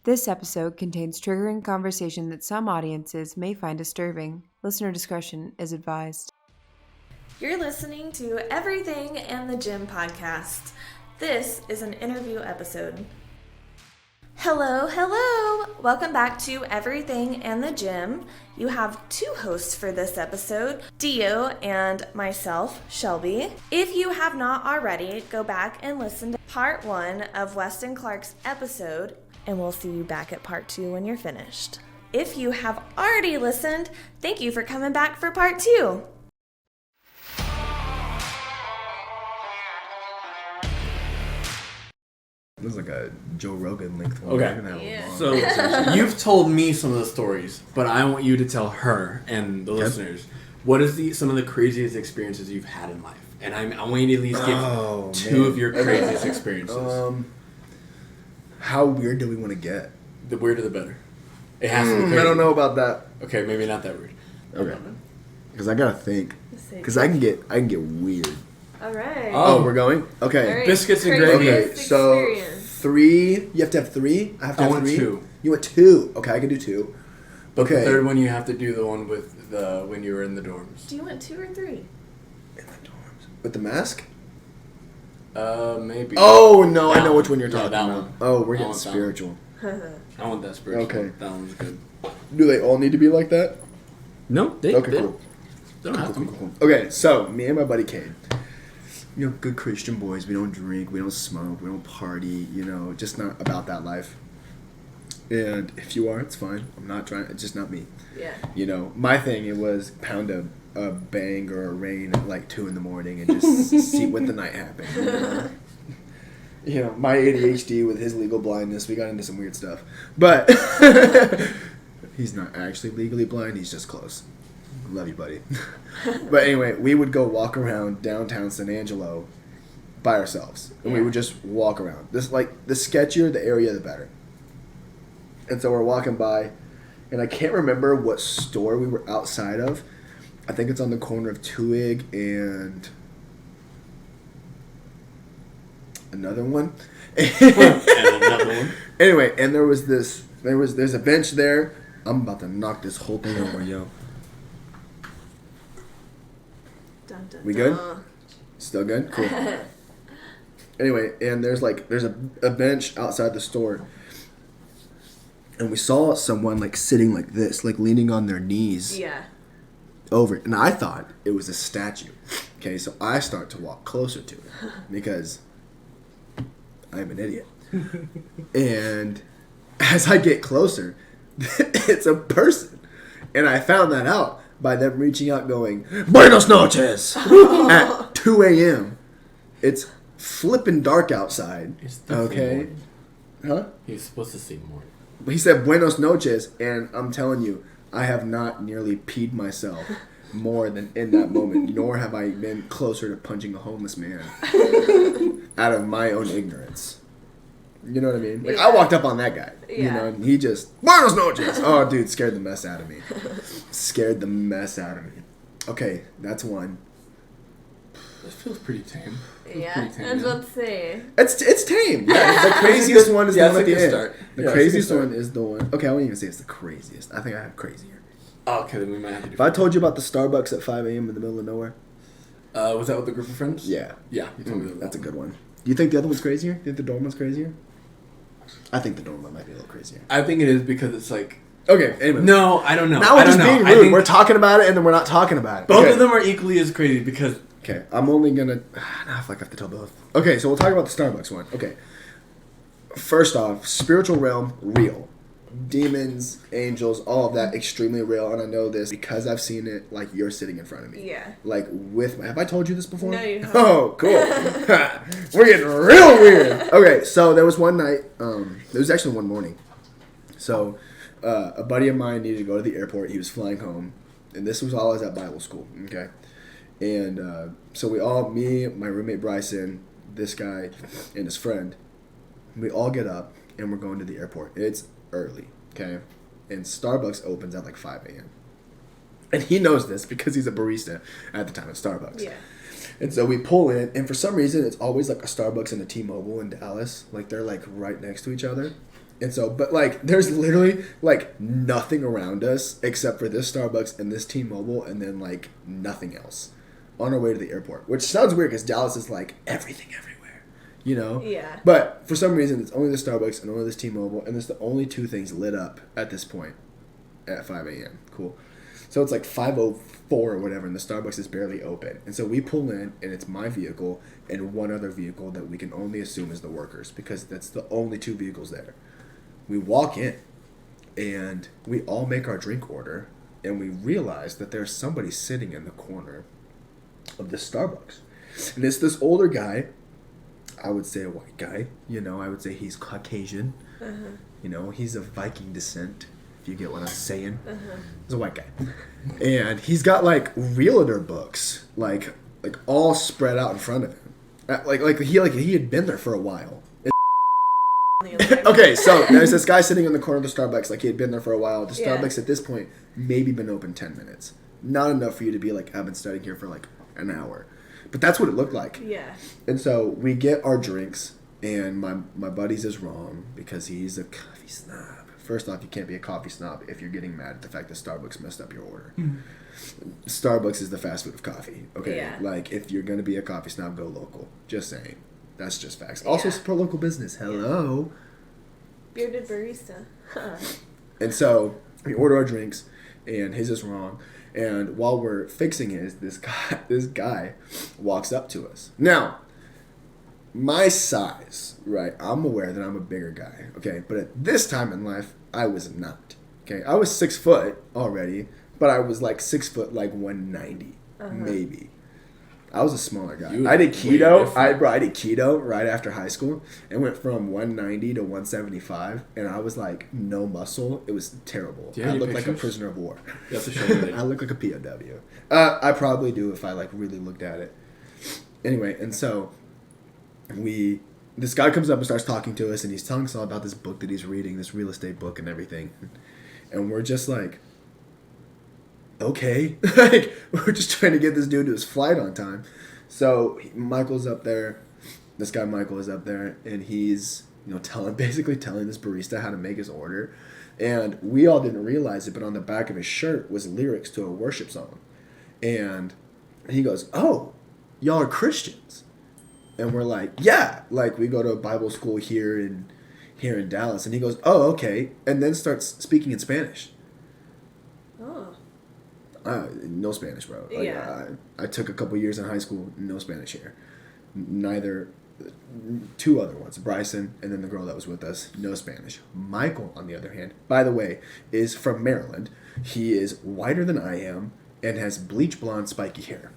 This episode contains triggering conversation that some audiences may find disturbing. Listener discretion is advised. You're listening to Everything and the Gym podcast. This is an interview episode. Hello. Welcome back to Everything and the Gym. You have two hosts for this episode, Dio and myself, Shelby. If you have not already, go back and listen to part 1 of Weston Clark's episode, and we'll see you back at part 2 when you're finished. If you have already listened, thank you for coming back for part 2. This is like a Joe Rogan linked one. Okay. So you've told me some of the stories, but I want you to tell her and the listeners what is some of the craziest experiences you've had in life, and I want you to at least give two of your craziest experiences. How weird do we want to get? The weirder the better. It has to be crazy. I don't know about that. Okay, maybe not that weird. Okay. Because I gotta think. Because I can get weird. All right. Oh, we're going? Okay. Right. Biscuits and gravy. Okay, so 3. You have to have 3? I have to have 3? 2. You want 2? Okay, I can do 2. But okay. The third one you have to do the one with when you were in the dorms. Do you want 2 or 3? In the dorms. With the mask? Maybe. Oh, no, I know which one you're talking that about. one. Oh, we're getting spiritual. I want that spiritual. Okay. That one's good. Do they all need to be like that? No, Okay, cool. They don't have to be. Cool. Okay, so me and my buddy Cade, good Christian boys. We don't drink, we don't smoke, we don't party. Just not about that life. And if you are, it's fine. I'm not trying. It's just not me. Yeah. My thing it was pound a bang or a rain at like 2 a.m. and just see what the night happened. My ADHD with his legal blindness, we got into some weird stuff. But he's not actually legally blind. He's just close. Love you, buddy. But anyway, we would go walk around downtown San Angelo by ourselves. And we would just walk around. The sketchier the area, the better. And so we're walking by, and I can't remember what store we were outside of. I think it's on the corner of Twig and another one. Anyway, and there's a bench there. I'm about to knock this whole thing over, yo. Dun, dun, We good? dun. Still good? Cool. Anyway, and there's a bench outside the store. And we saw someone sitting like this, leaning on their knees. Yeah. Over it. And I thought it was a statue. Okay, so I start to walk closer to it because I'm an idiot. And as I get closer, it's a person. And I found that out by them reaching out going, Buenos noches! At 2 a.m. It's flipping dark outside. It's okay? Huh? He's supposed to see more. He said Buenos noches, and I'm telling you, I have not nearly peed myself more than in that moment, nor have I been closer to punching a homeless man out of my own ignorance. You know what I mean? I walked up on that guy, and he just, Buenos noches! Oh, dude, scared the mess out of me. Okay, that's one. This feels pretty tame. Yeah, I was about to say. It's tame. Yeah, the craziest one is the one at the end. Start. The craziest one is the one. Okay, I wouldn't even say it's the craziest. I think I have crazier. Oh, okay, then we might have to do. If I told you about the Starbucks at 5 a.m. in the middle of nowhere. Was that with a group of friends? Yeah. Yeah, you told me that. That's a good one. Do you think the other one's crazier? Do you think the dorm one's crazier? I think the dorm one might be a little crazier. I think it is because it's like. Okay, anyway. No, I don't know. Now we're just being rude. We're talking about it and then we're not talking about it. Both of them are equally as crazy because. Okay, I'm only gonna. I feel like I have to tell both. Okay, so we'll talk about the Starbucks one. Okay. First off, spiritual realm, real. Demons, angels, all of that, extremely real. And I know this because I've seen it like you're sitting in front of me. Yeah. Have I told you this before? No, you haven't. Oh, cool. We're getting real weird. Okay, so there was one night, there was actually one morning. So, a buddy of mine needed to go to the airport. He was flying home. And this was while I was at Bible school, okay? And so me, my roommate Bryson, this guy, and his friend, we all get up and we're going to the airport. It's early, okay? And Starbucks opens at 5 a.m. And he knows this because he's a barista at the time at Starbucks. Yeah. And so we pull in, and for some reason, it's always a Starbucks and a T-Mobile in Dallas. They're right next to each other. And so, but like, there's literally like nothing around us except for this Starbucks and this T-Mobile, and then like nothing else on our way to the airport. Which sounds weird because Dallas is like everything everywhere, you know? Yeah. But for some reason, it's only the Starbucks and only this T-Mobile, and it's the only two things lit up at this point at 5 a.m. Cool. So it's like 5:04 or whatever, and the Starbucks is barely open. And so we pull in, and it's my vehicle and one other vehicle that we can only assume is the workers, because that's the only two vehicles there. We walk in, and we all make our drink order, and we realize that there's somebody sitting in the corner of the Starbucks. And it's this older guy. I would say a white guy. You know, I would say he's Caucasian. You know, he's of Viking descent. You get what I'm saying? He's a white guy, and he's got like realtor books, like all spread out in front of him, like he had been there for a while. Okay, so there's this guy sitting in the corner of the Starbucks, like he had been there for a while. The Starbucks at this point maybe been open 10 minutes, not enough for you to be like, I've been studying here for like an hour, but that's what it looked like. Yeah. And so we get our drinks, and my buddy's is wrong because he's a coffee snob. First off, you can't be a coffee snob if you're getting mad at the fact that Starbucks messed up your order. Starbucks is the fast food of coffee. Okay, Yeah. like if you're gonna be a coffee snob, go local. Just saying, that's just facts. Also, support local business. Hello. Bearded barista. And so we order our drinks, and his is wrong. And while we're fixing his, this guy walks up to us. Now, my size, right? I'm aware that I'm a bigger guy, okay? But at this time in life, I was not, okay? I was 6 foot already, but I was like 6 foot, like 190, maybe. I was a smaller guy. I did keto. I did keto right after high school and went from 190 to 175, and I was like no muscle. It was terrible. I looked like a prisoner of war. You have to show me. I look like a POW. I probably do if I like really looked at it. Anyway, and so this guy comes up and starts talking to us, and he's telling us all about this book that he's reading, this real estate book and everything. And we're just like, okay. Like, we're just trying to get this dude to his flight on time. So Michael's up there. This guy Michael is up there, and he's, basically telling this barista how to make his order. And we all didn't realize it, but on the back of his shirt was lyrics to a worship song. And he goes, "Oh, y'all are Christians." And we're like, yeah, like we go to Bible school here in Dallas. And he goes, "Oh, okay," and then starts speaking in Spanish. Oh. No Spanish, bro. Like, Yeah. I took a couple years in high school, no Spanish here. Neither, two other ones, Bryson and then the girl that was with us, no Spanish. Michael, on the other hand, by the way, is from Maryland. He is whiter than I am and has bleach blonde spiky hair.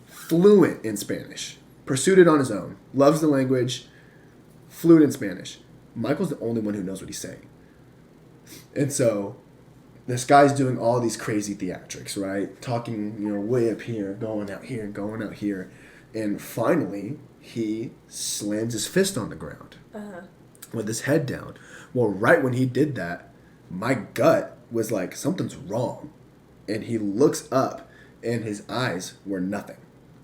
Fluent in Spanish. Pursued it on his own. Loves the language. Fluent in Spanish. Michael's the only one who knows what he's saying. And so this guy's doing all these crazy theatrics, right? Talking, way up here, going out here, going out here. And finally, he slams his fist on the ground with his head down. Well, right when he did that, my gut was like, something's wrong. And he looks up, and his eyes were nothing.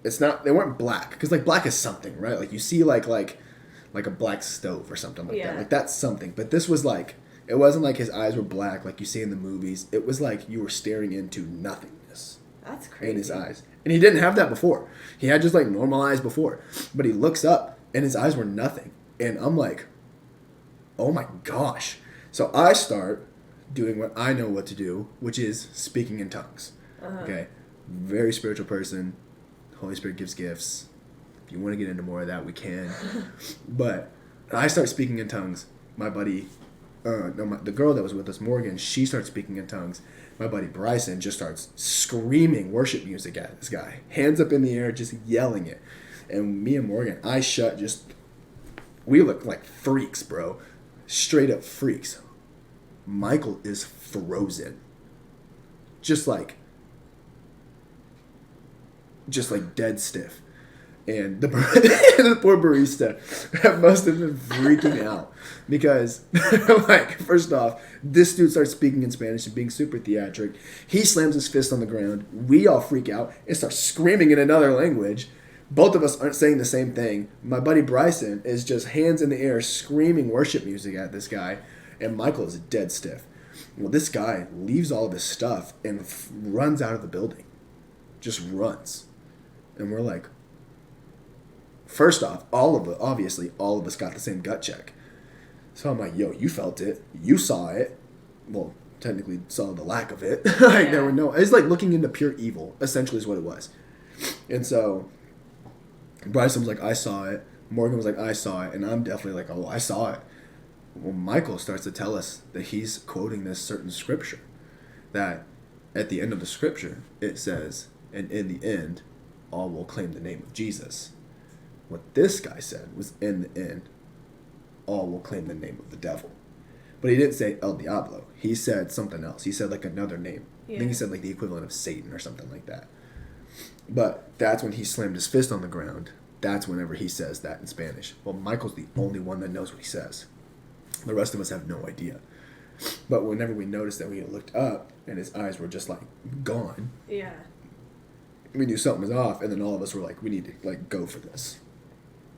They weren't black, because like black is something, right? Like you see like a black stove or something like that. Like that's something. But this was like, it wasn't like his eyes were black like you see in the movies. It was like you were staring into nothingness. That's crazy. In his eyes. And he didn't have that before. He had just like normal eyes before. But he looks up, and his eyes were nothing. And I'm like, oh my gosh. So I start doing what I know what to do, which is speaking in tongues. Okay? Very spiritual person. Holy Spirit gives gifts. If you want to get into more of that, we can. But I start speaking in tongues. My buddy, the girl that was with us, Morgan, she starts speaking in tongues. My buddy Bryson just starts screaming worship music at this guy. Hands up in the air, just yelling it. And me and Morgan, we look like freaks, bro. Straight up freaks. Michael is frozen. Just like dead stiff. And the poor barista must have been freaking out because, like, first off, this dude starts speaking in Spanish and being super theatric. He slams his fist on the ground. We all freak out and start screaming in another language. both of us aren't saying the same thing. My buddy Bryson is just hands in the air screaming worship music at this guy, and Michael is dead stiff. Well, this guy leaves all of his stuff and runs out of the building. Just runs. And we're like, first off, obviously all of us got the same gut check. So I'm like, yo, you felt it. You saw it. Well, technically saw the lack of it. Like, there were no... It's like looking into pure evil, essentially is what it was. And so Bryson was like, I saw it. Morgan was like, I saw it. And I'm definitely like, oh, I saw it. Well, Michael starts to tell us that he's quoting this certain scripture. That at the end of the scripture, it says, and in the end, all will claim the name of Jesus. What this guy said was, in the end, all will claim the name of the devil. But he didn't say El Diablo. He said something else. He said like another name. I think he said like the equivalent of Satan or something like that. But that's when he slammed his fist on the ground. That's whenever he says that in Spanish. Well, Michael's the only one that knows what he says. The rest of us have no idea. But whenever we noticed that we looked up and his eyes were just like gone. Yeah. We knew something was off, and then all of us were like, we need to like go for this.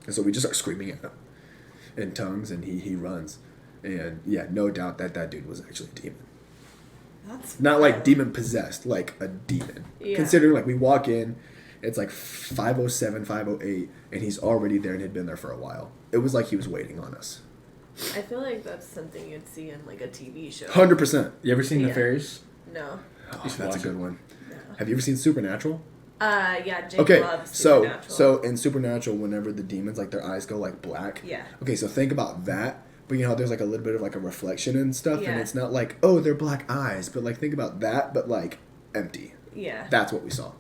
And so we just start screaming at him in tongues, and he runs. And yeah, no doubt that dude was actually a demon. That's not like demon possessed, like a demon. Yeah. Considering like we walk in, it's like 5:07, 5:08, and he's already there and had been there for a while. It was like he was waiting on us. I feel like that's something you'd see in like a TV show. 100%. You ever seen Nefarious? No. Oh, You should that's a watch good it. one. No. Have you ever seen Supernatural? Yeah, Jake Okay, loves so Supernatural. in Supernatural, whenever the demons, like their eyes go like black. Yeah. Okay, so think about that. But you know how there's like a little bit of like a reflection and stuff, Yeah. and it's not like, oh, they're black eyes, but like think about that, but like empty. Yeah. That's what we saw.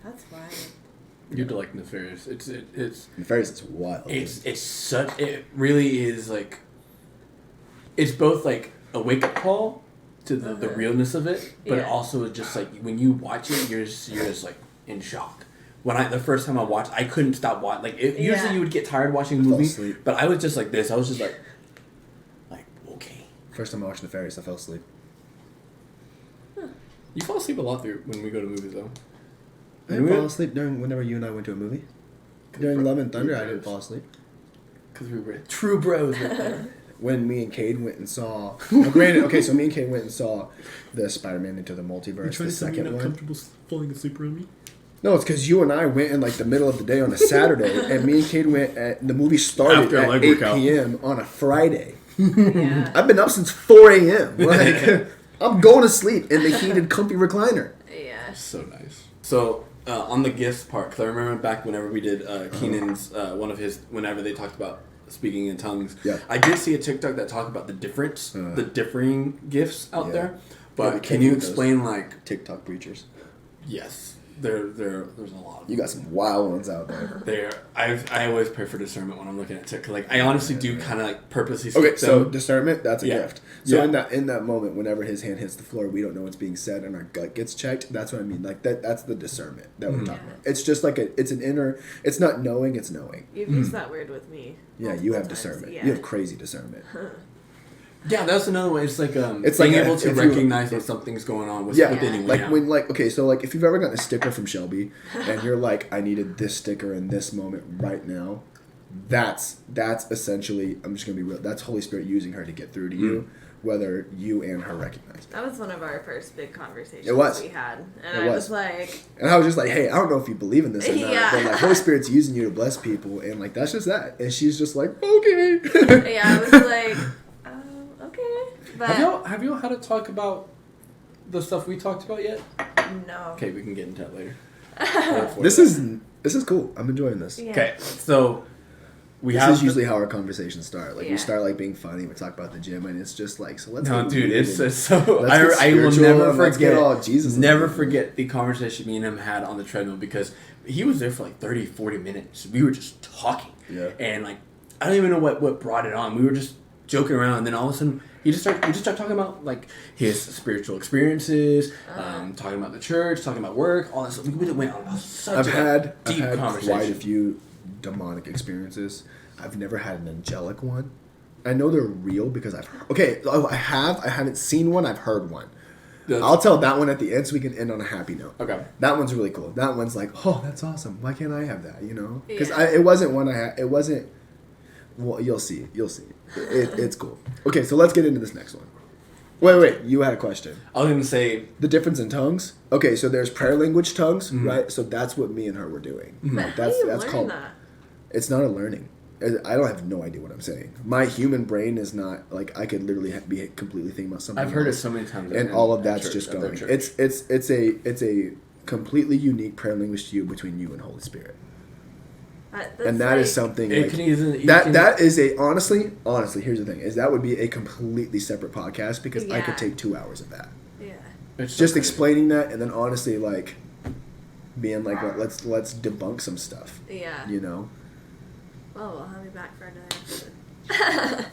That's wild. You'd like Nefarious. It's Nefarious is wild. it's such, it really is like, it's both like a wake up call to the realness of it, but it Yeah. also is just like when you watch it, you're just like in shock. When the first time I watched, I couldn't stop watching. Like usually Yeah. you would get tired watching a fell movie, asleep. but I was just like this. I was just like okay. First time I watched Nefarious, I fell asleep. You fall asleep a lot when we go to movies though. I didn't fall asleep whenever you and I went to a movie. During Love and Thunder, I didn't fall asleep. Because we were true bros. When me and Cade went and saw... Now, granted, okay, so me and Cade went and saw the Spider-Man Into the Multiverse, the second one. falling asleep around me? No, it's because you and I went in like the middle of the day on a Saturday, and me and Cade went at... The movie started After a at leg 8 workout. p.m. on a Friday. Yeah. I've been up since 4 a.m. Like, I'm going to sleep in the heated, comfy recliner. Yeah. So nice. So on the gifts part, because I remember back whenever we did Keenan's one of his whenever they talked about speaking in tongues. Yeah. I did see a TikTok that talked about the differing gifts out Yeah. there. Yeah, But be can careful you with those. explain like TikTok preachers. yes, there's a lot of You got some wild ones out there. there. I always pray for discernment when I'm looking at TikTok. Like I honestly do kind of like purposely Okay, skip so them. discernment, that's a Yeah. gift. So Yeah. in that moment, whenever his hand hits the floor, we don't know what's being said, and our gut gets checked. That's what I mean. Like that's the discernment that we're talking about. It's just like it's an inner. It's not knowing. It's knowing. You've used that word with me. Yeah, you have multiple times. discernment. Yeah. You have crazy discernment. Yeah, that's another way. It's like It's being like able to if you- recognize when something's going on with Yeah, anyone. like yeah. when okay, so like if you've ever gotten a sticker from Shelby, and you're like, I needed this sticker in this moment right now. That's essentially. I'm just gonna be real. That's Holy Spirit using her to get through to you, whether you and her recognize it. That was one of our first big conversations It was. we had. And It I was. was like, And I was just like, hey, I don't know if you believe in this or not, Yeah. but like Holy Spirit's using you to bless people, and like that's just that. And she's just like, okay. yeah, I was like, okay. But Have y'all had to talk about the stuff we talked about yet? no. Okay, we can get into that later. This is cool. I'm enjoying this. Yeah. Okay, so we This have is usually how our conversations start. Like Yeah. we start like being funny, we talk about the gym, and it's just like, so let's. no, get dude, weird it's and so. let's get I will spiritual never and let's forget. get all Jesus in Never it. forget the conversation me and him had on the treadmill because he was there for like 30, 40 minutes. We were just talking, Yeah. and like I don't even know what brought it on. We were just joking around, and then all of a sudden we just started talking about like his spiritual experiences, talking about the church, talking about work, all that stuff. We went on such I've a had deep conversation. quite a few demonic experiences. I've never had an angelic one. I know they're real because I haven't seen one. I've heard one. I'll tell that one at the end so we can end on a happy note. Okay. That one's really cool. That one's like, oh, that's awesome. Why can't I have that? You know? Because Yeah. it wasn't one I had. It wasn't. Well, you'll see. You'll see. It's cool. Okay, so let's get into this next one. Wait. You had a question. I was going to say... The difference in tongues? Okay, so there's prayer language tongues, Mm-hmm. right? So that's what me and her were doing. But That's how do you that's learn called. that? It's not a learning. I don't have no idea what I'm saying. My human brain is not like I could literally be completely thinking about something. I've heard it else, so many times. and in- all of at that's church, just at their going. church. It's a completely unique prayer language to you between you and Holy Spirit, and that is something It like, can even- you that can- that is a honestly. Here's the thing: is that would be a completely separate podcast because I could Yeah. take 2 hours of that. Yeah. It's so Just crazy. explaining that, and then honestly, like being like, let's debunk some stuff. Yeah. You know, Well, we'll have you back for another episode.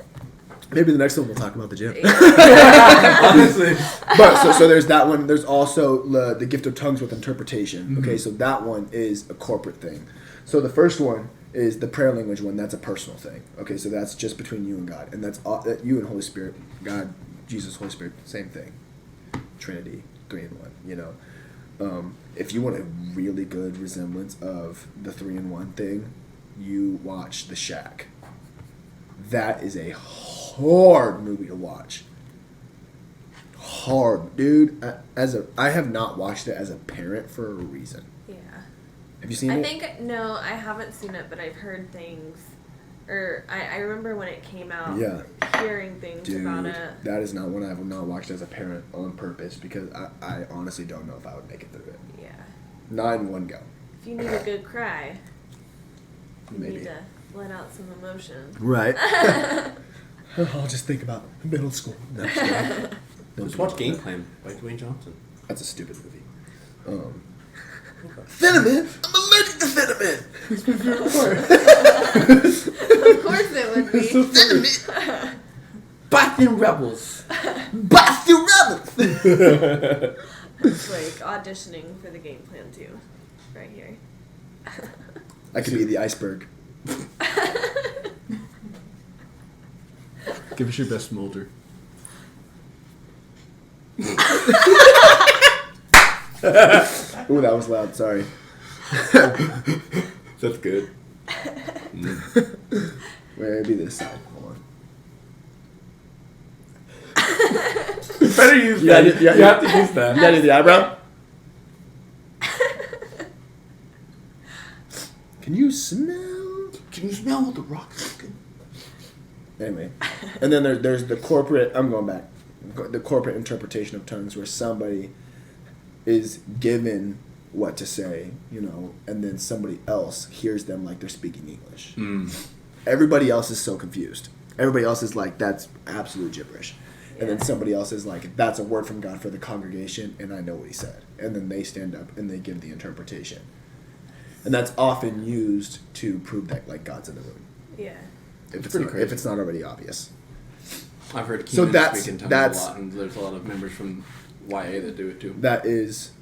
maybe the next one we'll talk about the gym. Honestly. But so there's that one. There's also the gift of tongues with interpretation. Mm-hmm. Okay, so that one is a corporate thing. So the first one is the prayer language one. That's a personal thing. Okay, so that's just between you and God, and that's all, that you and Holy Spirit, God, Jesus, Holy Spirit, same thing. Trinity, 3 in 1. You know, if you want a really good resemblance of the 3 in 1 thing, you watch The Shack. That is a hard movie to watch. Hard, dude. I have not watched it as a parent for a reason. Yeah. Have you seen I it? think, no, I haven't seen it, but I've heard things. Or I remember when it came out, Yeah. hearing things Dude, about it. that is not one I have not watched as a parent on purpose because I honestly don't know if I would make it through it. Yeah. Not in one go. If you need a good cry, you Maybe. need to let out some emotion. Right. I'll just think about middle school. No, I'm just kidding. Don't Just do watch that. Game Plan by Dwayne Johnson. That's a stupid movie. Cinnamon? I'm allergic to cinnamon! Of course it would be. Cinnamon! Boston Rebels. Boston Rebels! It's like auditioning for the Game Plan too, right here. I could be the iceberg. Give us your best molder. Ooh, that was loud. Sorry. That's good. Maybe this side. Hold on. Better use Yeah, that. yeah, you yeah. have to use that. You gotta do the eyebrow? Can you smell? Can you smell what the rock's cooking? Anyway. And then there's the corporate, I'm going back, the corporate interpretation of tongues where somebody is given what to say, you know, and then somebody else hears them like they're speaking English. Everybody else is so confused. Everybody else is like, that's absolute gibberish. And then somebody else is like, that's a word from God for the congregation, and I know what he said. And then they stand up and they give the interpretation. And that's often used to prove that like God's in the room. Yeah. If it's pretty not, crazy. if it's not already obvious. I've heard So Keenan that's- speak in tongues that's- a lot, and there's a lot of members from YA that do it too. That is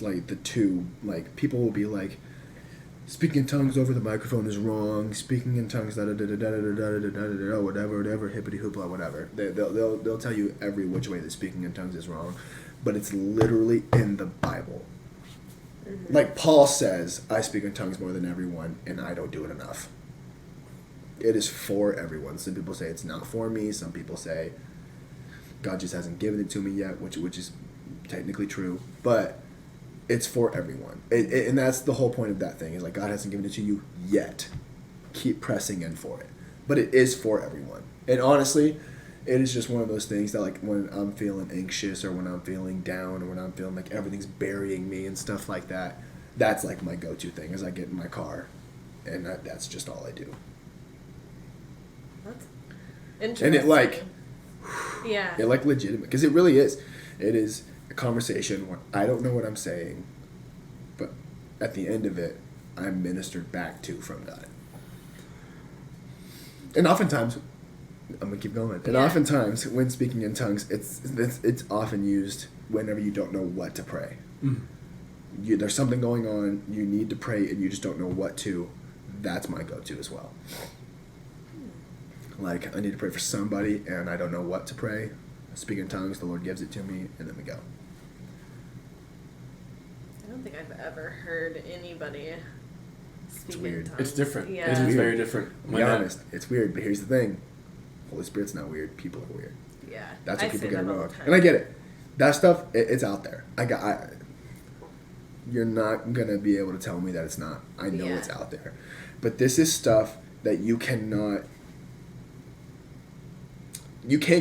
like the two, like people will be like, speaking in tongues over the microphone is wrong. Speaking in tongues, whatever, hippity hoopla, whatever. They'll tell you every which way that speaking in tongues is wrong, but it's literally in the Bible. Like Paul says, I speak in tongues more than everyone, and I don't do it enough. It is for everyone. Some people say it's not for me. Some people say God just hasn't given it to me yet, which is technically true, but it's for everyone. And that's the whole point of that thing, is like God hasn't given it to you yet. Keep pressing in for it. But it is for everyone. And honestly, it is just one of those things that like when I'm feeling anxious or when I'm feeling down or when I'm feeling like everything's burying me and stuff like that, that's like my go-to thing is I get in my car and that's just all I do. That's interesting. And it like, Yeah. it like legitimate, because it really is. It is a conversation where I don't know what I'm saying, but at the end of it, I'm ministered back to from God. And oftentimes, I'm gonna keep going. And Yeah. oftentimes, when speaking in tongues, it's often used whenever you don't know what to pray. There's something going on, you need to pray, and you just don't know what to. That's my go-to as well. Like, I need to pray for somebody, and I don't know what to pray. speak in tongues, the Lord gives it to me, and then we go. I don't think I've ever heard anybody speak weird. in tongues. It's different. Yeah. It's weird. very different. To be honest, it's weird, but here's the thing. Holy Spirit's not weird. People are weird. Yeah. That's what I people say get that all wrong. the time. And I get it. That stuff, it's out there. You're not going to be able to tell me that it's not. I know Yeah. it's out there. But this is stuff that you can't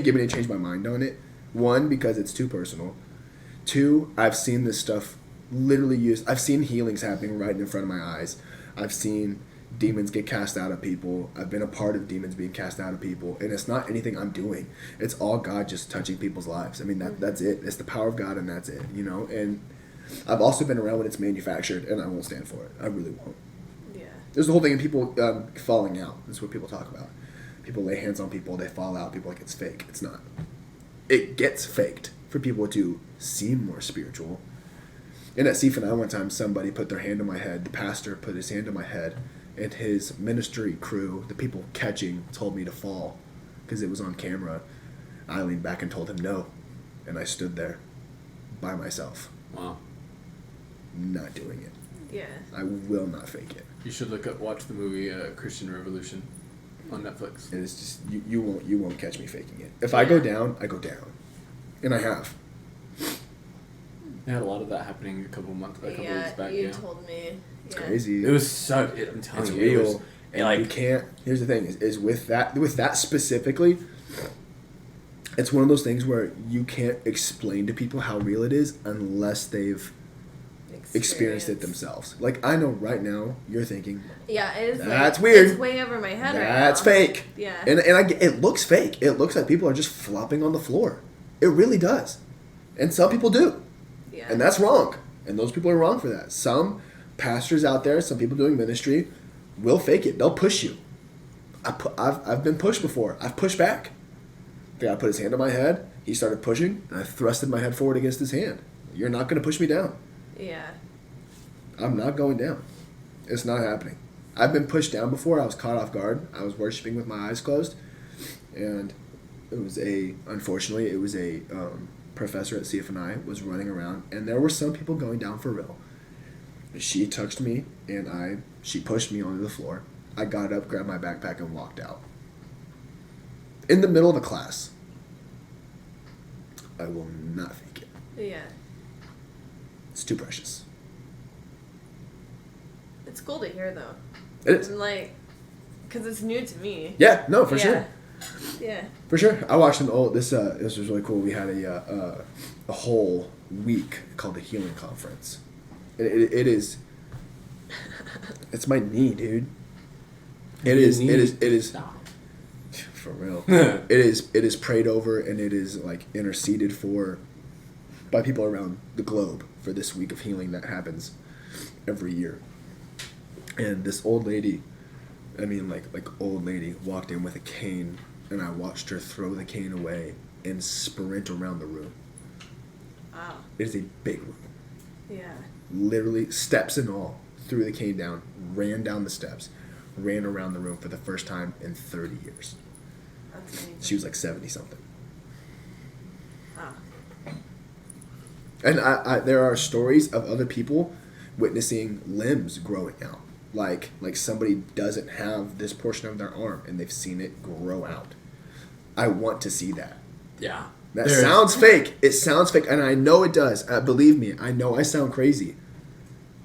get me to change my mind on it. One, because it's too personal. Two, I've seen this stuff literally used. I've seen healings happening right in front of my eyes. I've seen demons get cast out of people. I've been a part of demons being cast out of people. And it's not anything I'm doing. It's all God just touching people's lives. I mean, that's it. It's the power of God, and that's it, you know? And I've also been around when it's manufactured, and I won't stand for it. I really won't. Yeah. There's the whole thing of people falling out. That's what people talk about. People lay hands on people, they fall out. People are like, it's fake. It's not. It gets faked for people to seem more spiritual. And at CFNI one time, somebody put their hand on my head. The pastor put his hand on my head, and his ministry crew, the people catching, told me to fall because it was on camera. I leaned back and told him no, and I stood there by myself. Wow. Not doing it. Yeah. I will not fake it. You should watch the movie Christian Revolution on Netflix. And it's just you won't catch me faking it. If I go down, I go down, and I have. They had a lot of that happening a couple weeks back. You Yeah, told me. It's Yeah. crazy. it was such. I'm telling It's you, real. it was, And like you can't. Here's the thing: is with that specifically, it's one of those things where you can't explain to people how real it is unless they've experienced it themselves. Like I know right now, you're thinking Yeah, it is. That's like, weird. It's way over my head right now. that's fake. Yeah. And it looks fake. It looks like people are just flopping on the floor. It really does, and some people do. Yeah. And that's wrong. And those people are wrong for that. Some pastors out there, some people doing ministry, will fake it. They'll push you. I've been pushed before. I've pushed back. The guy put his hand on my head. He started pushing, and I thrusted my head forward against his hand. You're not going to push me down. Yeah. I'm not going down. It's not happening. I've been pushed down before. I was caught off guard. I was worshiping with my eyes closed. And unfortunately, it was a professor at CFNI was running around, and there were some people going down for real. She touched me, and she pushed me onto the floor. I got up, grabbed my backpack, and walked out. In the middle of a class. I will not fake it. Yeah. It's too precious. It's cool to hear though. It is. And like, cause it's new to me. Yeah, no, for Yeah. sure. Yeah. For sure. I watched an old, this was really cool. We had a whole week called the Healing Conference. It is, it's my knee, dude. It is, Stop. for real. it is prayed over, and it is like interceded for by people around the globe for this week of healing that happens every year. And this old lady, old lady, walked in with a cane, and I watched her throw the cane away and sprint around the room. Wow. It is a big room. Yeah. Literally, steps and all, threw the cane down, ran down the steps, ran around the room for the first time in 30 years. That's amazing. She was like 70-something. Wow. And there are stories of other people witnessing limbs growing out. Like somebody doesn't have this portion of their arm, and they've seen it grow out. I want to see that. Yeah. That sounds fake. It sounds fake, and I know it does. Believe me, I know I sound crazy.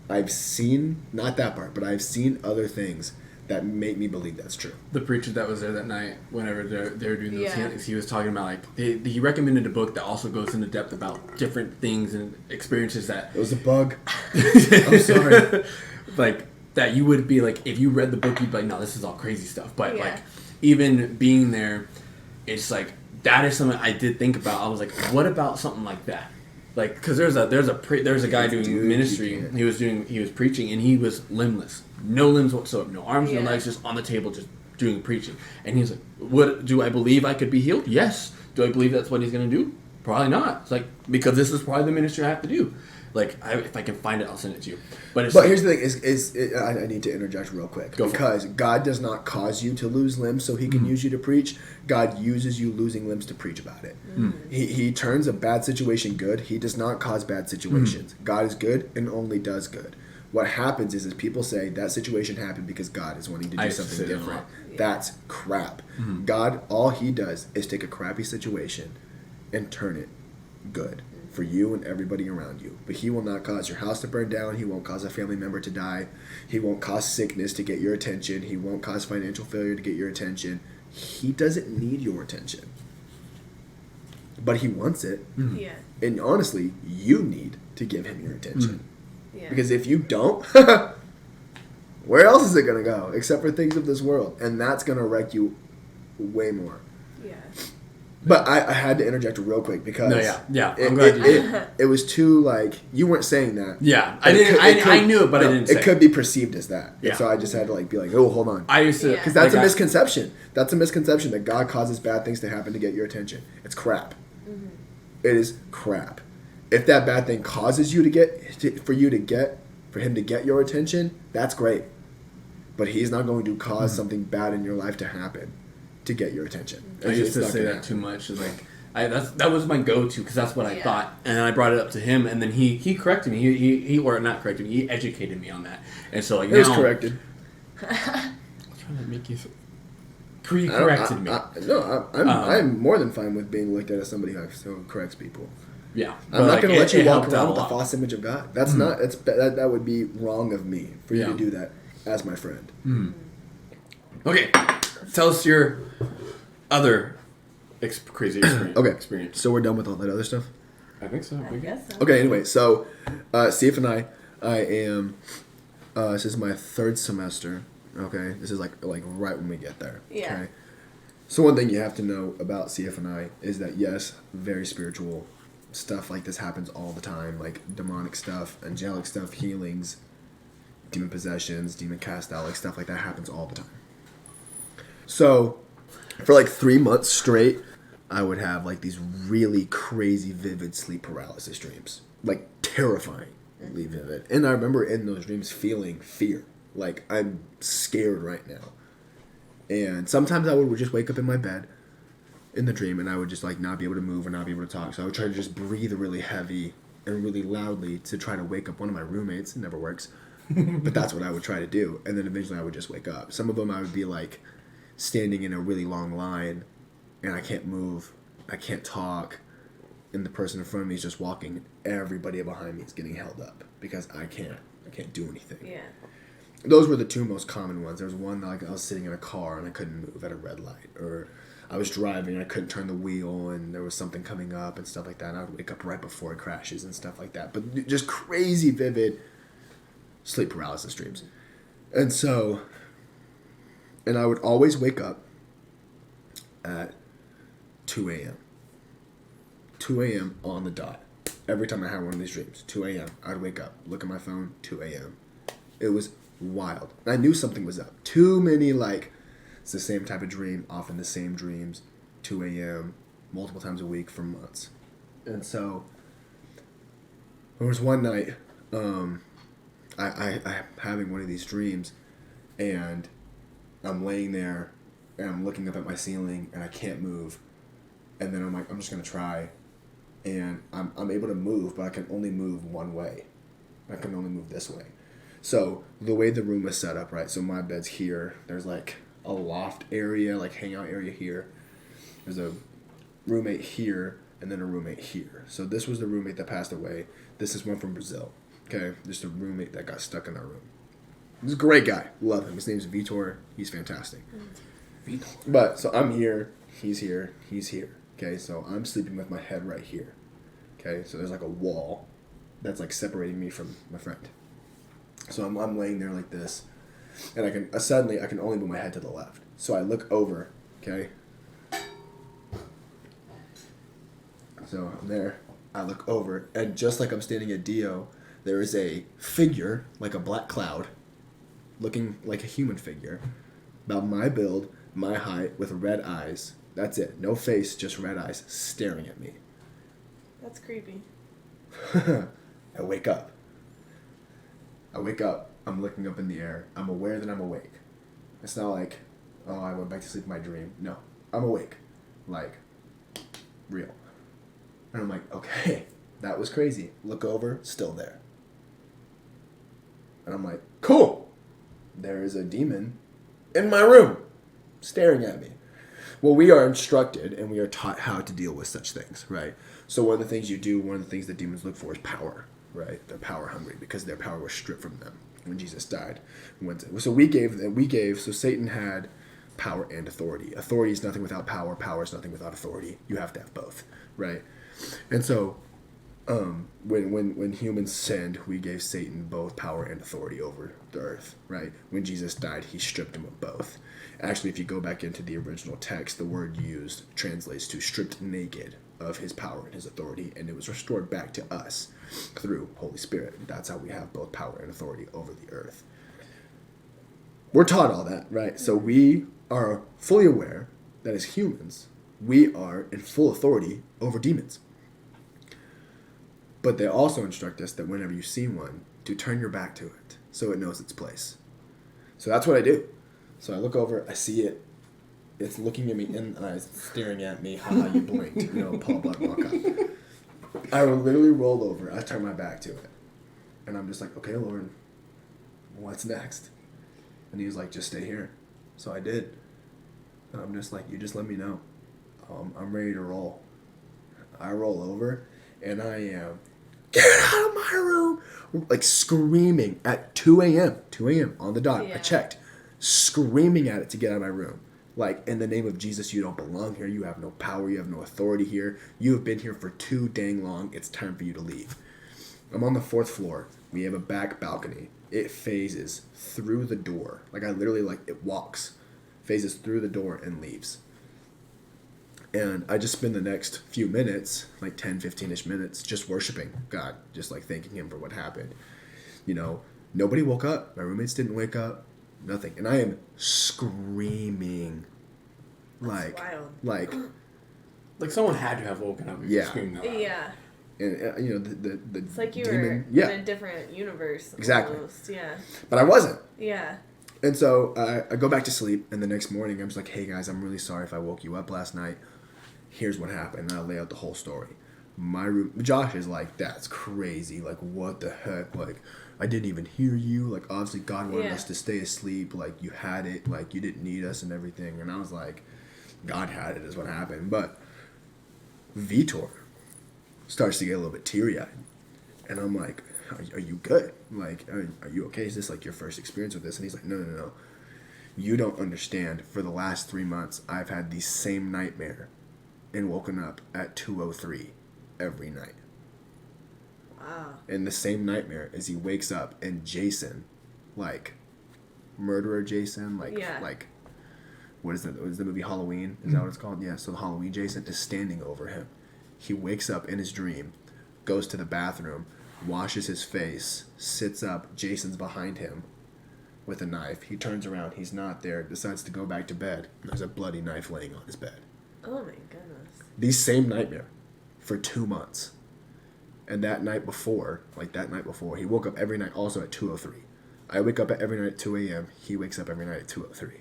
I've seen, not that part, but I've seen other things that make me believe that's true. The preacher that was there that night, whenever they were doing those Yeah. healings, he was talking about like he recommended a book that also goes into depth about different things and experiences that It was a bug. I'm sorry. like that you would be like, if you read the book, you'd be like, no, this is all crazy stuff. But Yeah. like even being there, it's like that is something I did think about. I was like, what about something like that? Like, because there's a guy doing Dude, ministry. you can't. He was preaching, and he was limbless, no limbs whatsoever, no arms, no Yeah. legs, just on the table, just doing preaching. And he's like, "What do I believe I could be healed? Yes. Do I believe that's what he's gonna do? Probably not. It's like, because this is probably the ministry I have to do. Like, if I can find it, I'll send it to you. But here's the thing: I need to interject real quick because God does not cause you to lose limbs so He can use you to preach. God uses you losing limbs to preach about it. He turns a bad situation good. He does not cause bad situations. God is good and only does good. What happens is people say that situation happened because God is wanting to do something different. That's crap. God, all He does is take a crappy situation and turn it good for you and everybody around you. But He will not cause your house to burn down. He won't cause a family member to die. He won't cause sickness to get your attention. He won't cause financial failure to get your attention. He doesn't need your attention. But He wants it. Yeah. And honestly, you need to give Him your attention. Yeah. Because if you don't, where else is it going to go except for things of this world? And that's going to wreck you way more. Yeah. But I had to interject real quick because I'm glad you did. It was too, like, you weren't saying that. Yeah, I didn't. I knew it, but I didn't say it. Could be perceived as that. Yeah. And so I just had to, like, be like, oh, hold on. I used to, because that's a misconception. That's a misconception that God causes bad things to happen to get your attention. It's crap. It is crap. If that bad thing causes you for Him to get your attention, that's great. But He's not going to cause something bad in your life to happen to get your attention. I used to say that too much. It's like that was my go-to because that's what I thought, and I brought it up to him, and then he corrected me. He or not corrected me. He educated me on that, and so like it was corrected. I'm trying to make you. He corrected me. I'm more than fine with being looked at as somebody who corrects people. Yeah, I'm not going to let you walk around with a false image of God. That's not. That would be wrong of me for you to do that as my friend. Okay, tell us your other crazy experience. So we're done with all that other stuff? I think so. I guess so. Okay, anyway, so CF and I am, this is my third semester, okay? This is like right when we get there, Yeah. okay? So one thing you have to know about CF and I is that, yes, very spiritual stuff like this happens all the time, like demonic stuff, angelic stuff, healings, demon possessions, demon cast out, like stuff like that happens all the time. So, for like 3 months straight, I would have like these really crazy, vivid sleep paralysis dreams. Like terrifyingly vivid. And I remember in those dreams feeling fear. Like, I'm scared right now. And sometimes I would just wake up in my bed in the dream and I would just like not be able to move or not be able to talk. So I would try to just breathe really heavy and really loudly to try to wake up one of my roommates. It never works. But that's what I would try to do. And then eventually I would just wake up. Some of them I would be like standing in a really long line and I can't move, I can't talk, and the person in front of me is just walking. Everybody behind me is getting held up because I can't do anything. Yeah. Those were the two most common ones. There was one like I was sitting in a car and I couldn't move at a red light, or I was driving and I couldn't turn the wheel and there was something coming up and stuff like that. And I would wake up right before it crashes and stuff like that. But just crazy vivid sleep paralysis dreams. And so, and I would always wake up at 2 a.m. 2 a.m. on the dot. Every time I had one of these dreams, 2 a.m. I'd wake up, look at my phone, 2 a.m. It was wild. I knew something was up. Too many, like, it's the same type of dream, often the same dreams, 2 a.m., multiple times a week for months. And so, there was one night, I'm having one of these dreams, and I'm laying there, and I'm looking up at my ceiling, and I can't move. And then I'm like, I'm just going to try. And I'm able to move, but I can only move one way. I can only move this way. So the way the room was set up, right? So my bed's here. There's like a loft area, like hangout area here. There's a roommate here, and then a roommate here. So this was the roommate that passed away. This is one from Brazil. Okay, just a roommate that got stuck in our room. He's a great guy. Love him. His name's Vitor. He's fantastic. But so I'm here. He's here. He's here. Okay, so I'm sleeping with my head right here. Okay, so there's like a wall that's like separating me from my friend. So I'm laying there like this, and I can only move my head to the left. So I look over. Okay. So I'm there. I look over, and just like I'm standing at Dio, there is a figure like a black cloud, looking like a human figure, about my build, my height, with red eyes. That's it. No face, just red eyes staring at me. That's creepy. I wake up. I'm looking up in the air. I'm aware that I'm awake. It's not like, oh, I went back to sleep in my dream. No, I'm awake. Like, real. And I'm like, okay, that was crazy. Look over, still there. And I'm like, cool. There is a demon in my room staring at me. Well, we are instructed and we are taught how to deal with such things, right? So one of the things you do, one of the things that demons look for is power, right? They're power hungry because their power was stripped from them when Jesus died. So Satan had power and authority. Authority is nothing without power. Power is nothing without authority. You have to have both, right? And so when humans sinned, we gave Satan both power and authority over the earth, right? When Jesus died, he stripped him of both. Actually, if you go back into the original text, the word used translates to stripped naked of his power and his authority, and it was restored back to us through Holy Spirit. That's how we have both power and authority over the earth. We're taught all that, right? So we are fully aware that as humans, we are in full authority over demons. But they also instruct us that whenever you see one, to turn your back to it so it knows its place. So that's what I do. So I look over, I see it. It's looking at me in the eyes, staring at me. Haha, you blinked. Paul Blart walk up. I will literally roll over. I turn my back to it. And I'm just like, okay, Lord, what's next? And he was like, just stay here. So I did. And I'm just like, you just let me know. I'm ready to roll. I roll over, and I am, get out of my room! Like screaming at 2 a.m. 2 a.m. on the dot. Yeah. I checked. Screaming at it to get out of my room. Like, in the name of Jesus, you don't belong here. You have no power. You have no authority here. You have been here for too dang long. It's time for you to leave. I'm on the 4th floor. We have a back balcony. It phases through the door. Like, I literally, it walks. Phases through the door and leaves. And I just spend the next few minutes, like 10, 15-ish minutes, just worshiping God. Just, thanking him for what happened. Nobody woke up. My roommates didn't wake up. Nothing. And I am screaming. That's wild. Like someone had to have woken up and screamed that loud. Yeah. And, the It's like you demon, were in a different universe. Exactly. Almost. Yeah. But I wasn't. Yeah. And so I go back to sleep, and the next morning I'm just like, hey guys, I'm really sorry if I woke you up last night. Here's what happened. And I lay out the whole story. Josh is like, that's crazy. Like, what the heck? Like, I didn't even hear you. Like, obviously God wanted us to stay asleep. Like, you had it. Like, you didn't need us and everything. And I was like, God had it is what happened. But Vitor starts to get a little bit teary-eyed. And I'm like, are you good? Like, are you okay? Is this, your first experience with this? And he's like, no. You don't understand. For the last 3 months, I've had the same nightmare and woken up at 2:03 every night. Wow. And the same nightmare as he wakes up and Jason, murderer Jason, what is that? What is the movie Halloween? Is that what it's called? Yeah, so the Halloween Jason is standing over him. He wakes up in his dream, goes to the bathroom, washes his face, sits up, Jason's behind him with a knife. He turns around, he's not there, decides to go back to bed, and there's a bloody knife laying on his bed. Oh my goodness. The same nightmare for 2 months. And that night before, he woke up every night also at 2:03. I wake up every night at 2 a.m. He wakes up every night at 2:03.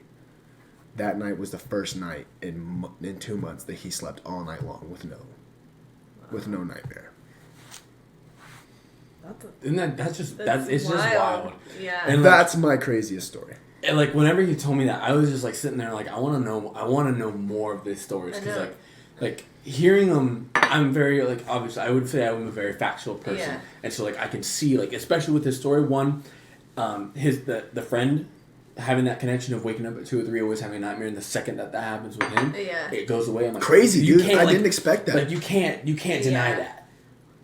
That night was the first night in 2 months that he slept all night long with no nightmare. That's Just wild. Yeah. And that's my craziest story. And whenever you told me that, I was just sitting there I want to know more of these stories, because hearing them, I'm very obviously I would say I'm a very factual person, and so I can see especially with this story, one, the friend having that connection of waking up at 2 or 3, always having a nightmare, and the second that happens with him, it goes away. I'm like, crazy, dude. I didn't expect that. You can't deny that.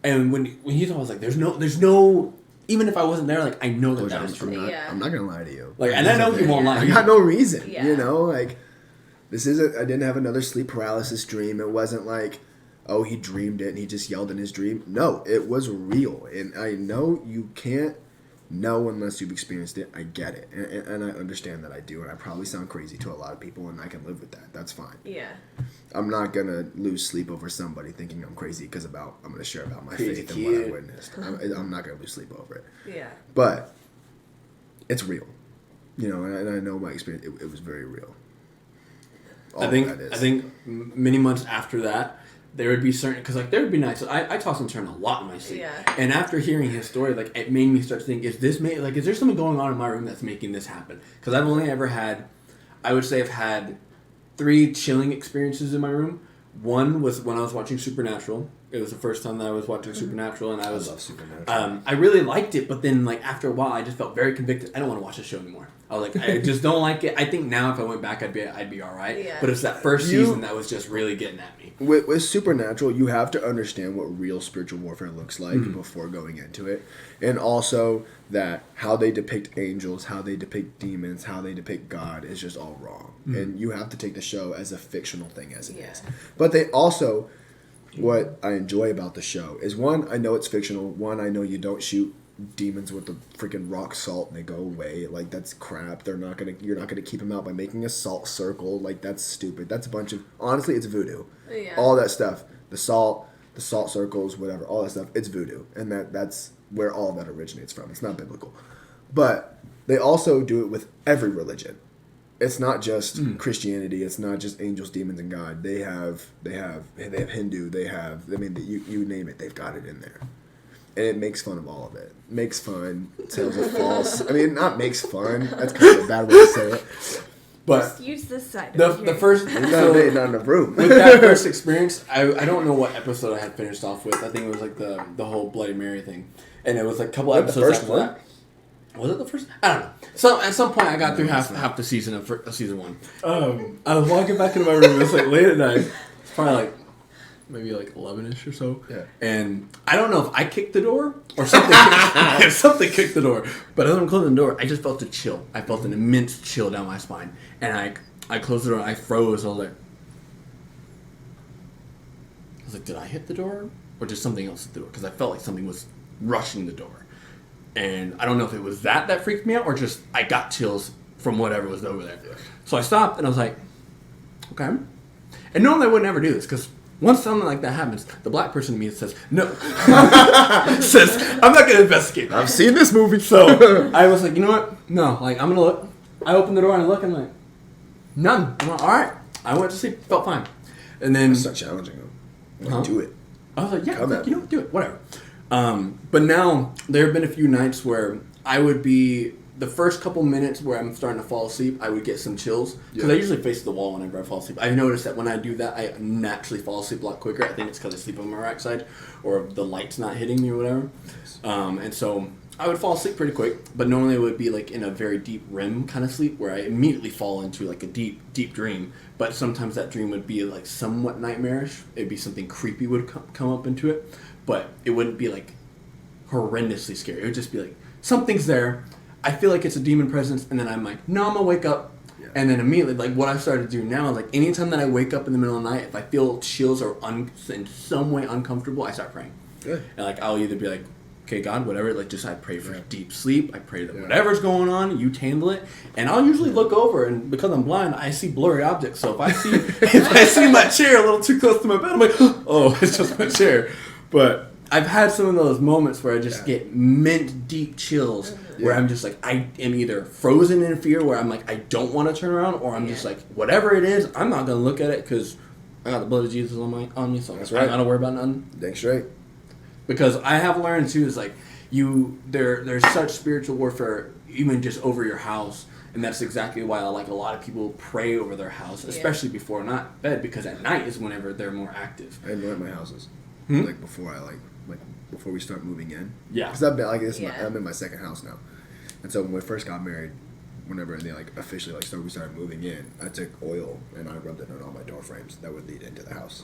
And when you told, I was like, there's no. Even if I wasn't there, I know that was true. I'm not gonna lie to you. And I know you won't lie. I got no reason. Yeah. This isn't. I didn't have another sleep paralysis dream. It wasn't oh, he dreamed it and he just yelled in his dream. No, it was real. And I know you can't No, unless you've experienced it. I get it, and I understand that I do, and I probably sound crazy to a lot of people, and I can live with that. That's fine. Yeah. I'm not gonna lose sleep over somebody thinking I'm crazy because I'm gonna share about my Crazy faith and what I kid. witnessed. I'm not gonna lose sleep over it. Yeah. But it's real, and I know my experience. It was very real. I think many months after that, there would be certain, because like there would be nights I toss and turn a lot in my sleep. Yeah. And after hearing his story, like it made me start to think, is there something going on in my room that's making this happen? Because I've only ever had, I would say I've had 3 chilling experiences in my room. One was when I was watching Supernatural. It was the first time that I was watching Supernatural, and I love Supernatural. I really liked it, but then like after a while, I just felt very convicted. I don't want to watch the show anymore. I was like, I just don't like it. I think now if I went back, I'd be all right. Yeah. But it's that first season that was just really getting at me. With Supernatural, you have to understand what real spiritual warfare looks like before going into it. And also that how they depict angels, how they depict demons, how they depict God is just all wrong. And you have to take the show as a fictional thing as it is. But they also, what I enjoy about the show is, one, I know it's fictional. One, I know you don't shoot demons with the freaking rock salt and they go away. Like, that's crap. You're not gonna keep them out by making a salt circle. Like, that's stupid. That's a bunch of, honestly, it's voodoo. Yeah. All that stuff, the salt circles, whatever, all that stuff, it's voodoo, and that's where all that originates from. It's not biblical. But they also do it with every religion. It's not just Christianity. It's not just angels, demons, and God. They have Hindu. You name it, they've got it in there. And it makes fun of all of it. Makes fun, tells a false. I mean, not makes fun. That's kind of a bad way to say it. But Just use this side. the first Not in a room. with that first experience, I don't know what episode I had finished off with. I think it was like the whole Bloody Mary thing, and it was like a couple Was that the episodes first after one? that. Was it the first? I don't know. So at some point, I got through half the season of season 1. I was walking back into my room. It was like late at night. It's probably like maybe like 11ish or so. Yeah. And I don't know if I kicked the door or something. Something kicked the door. But as I'm closing the door, I just felt a chill. I felt an immense chill down my spine, and I closed the door. I froze. I was like, did I hit the door or did something else hit the door? Because I felt like something was rushing the door. And I don't know if it was that freaked me out or just I got chills from whatever was over there. So I stopped and I was like, okay. And normally I would never do this because once something like that happens, the black person in me says, no. Says, I'm not going to investigate that. I've seen this movie. So I was like, you know what? No, like I'm going to look. I opened the door and I look and I'm like, none. I'm like, all right. I went to sleep. Felt fine. And then It's not challenging them. Like, do it. I was like, yeah, Come at you know, do it, whatever. But now there have been a few nights where I would be the first couple minutes where I'm starting to fall asleep, I would get some chills because I usually face the wall whenever I fall asleep. I've noticed that when I do that, I naturally fall asleep a lot quicker. I think it's because I sleep on my right side or the light's not hitting me or whatever. And so I would fall asleep pretty quick, but normally it would be like in a very deep REM kind of sleep where I immediately fall into like a deep, deep dream. But sometimes that dream would be like somewhat nightmarish. It'd be something creepy would come up into it, but it wouldn't be like horrendously scary. It would just be like, something's there. I feel like it's a demon presence, and then I'm like, no, I'm gonna wake up. Yeah. And then immediately, like what I've started to do now is like anytime that I wake up in the middle of the night, if I feel chills or in some way uncomfortable, I start praying. Good. And like I'll either be like, okay, God, whatever, like just I pray for deep sleep. I pray that whatever's going on, you handle it. And I'll usually look over, and because I'm blind, I see blurry objects. So if I see my chair a little too close to my bed, I'm like, oh, it's just my chair. But I've had some of those moments where I just get mint deep chills where I'm just like, I am either frozen in fear where I'm like, I don't want to turn around, or I'm just like, whatever it is, I'm not going to look at it because I got the blood of Jesus on me, so That's I right. don't got to worry about nothing. Dang straight. Because I have learned too is like, there's such spiritual warfare even just over your house. And that's exactly why like a lot of people pray over their house, especially before not bed, because at night is whenever they're more active. I know at my houses. Like before before we start moving in. Yeah. Because I've been like this. I'm in my second house now, and so when we first got married, whenever they like officially like we started moving in, I took oil and I rubbed it on all my door frames that would lead into the house.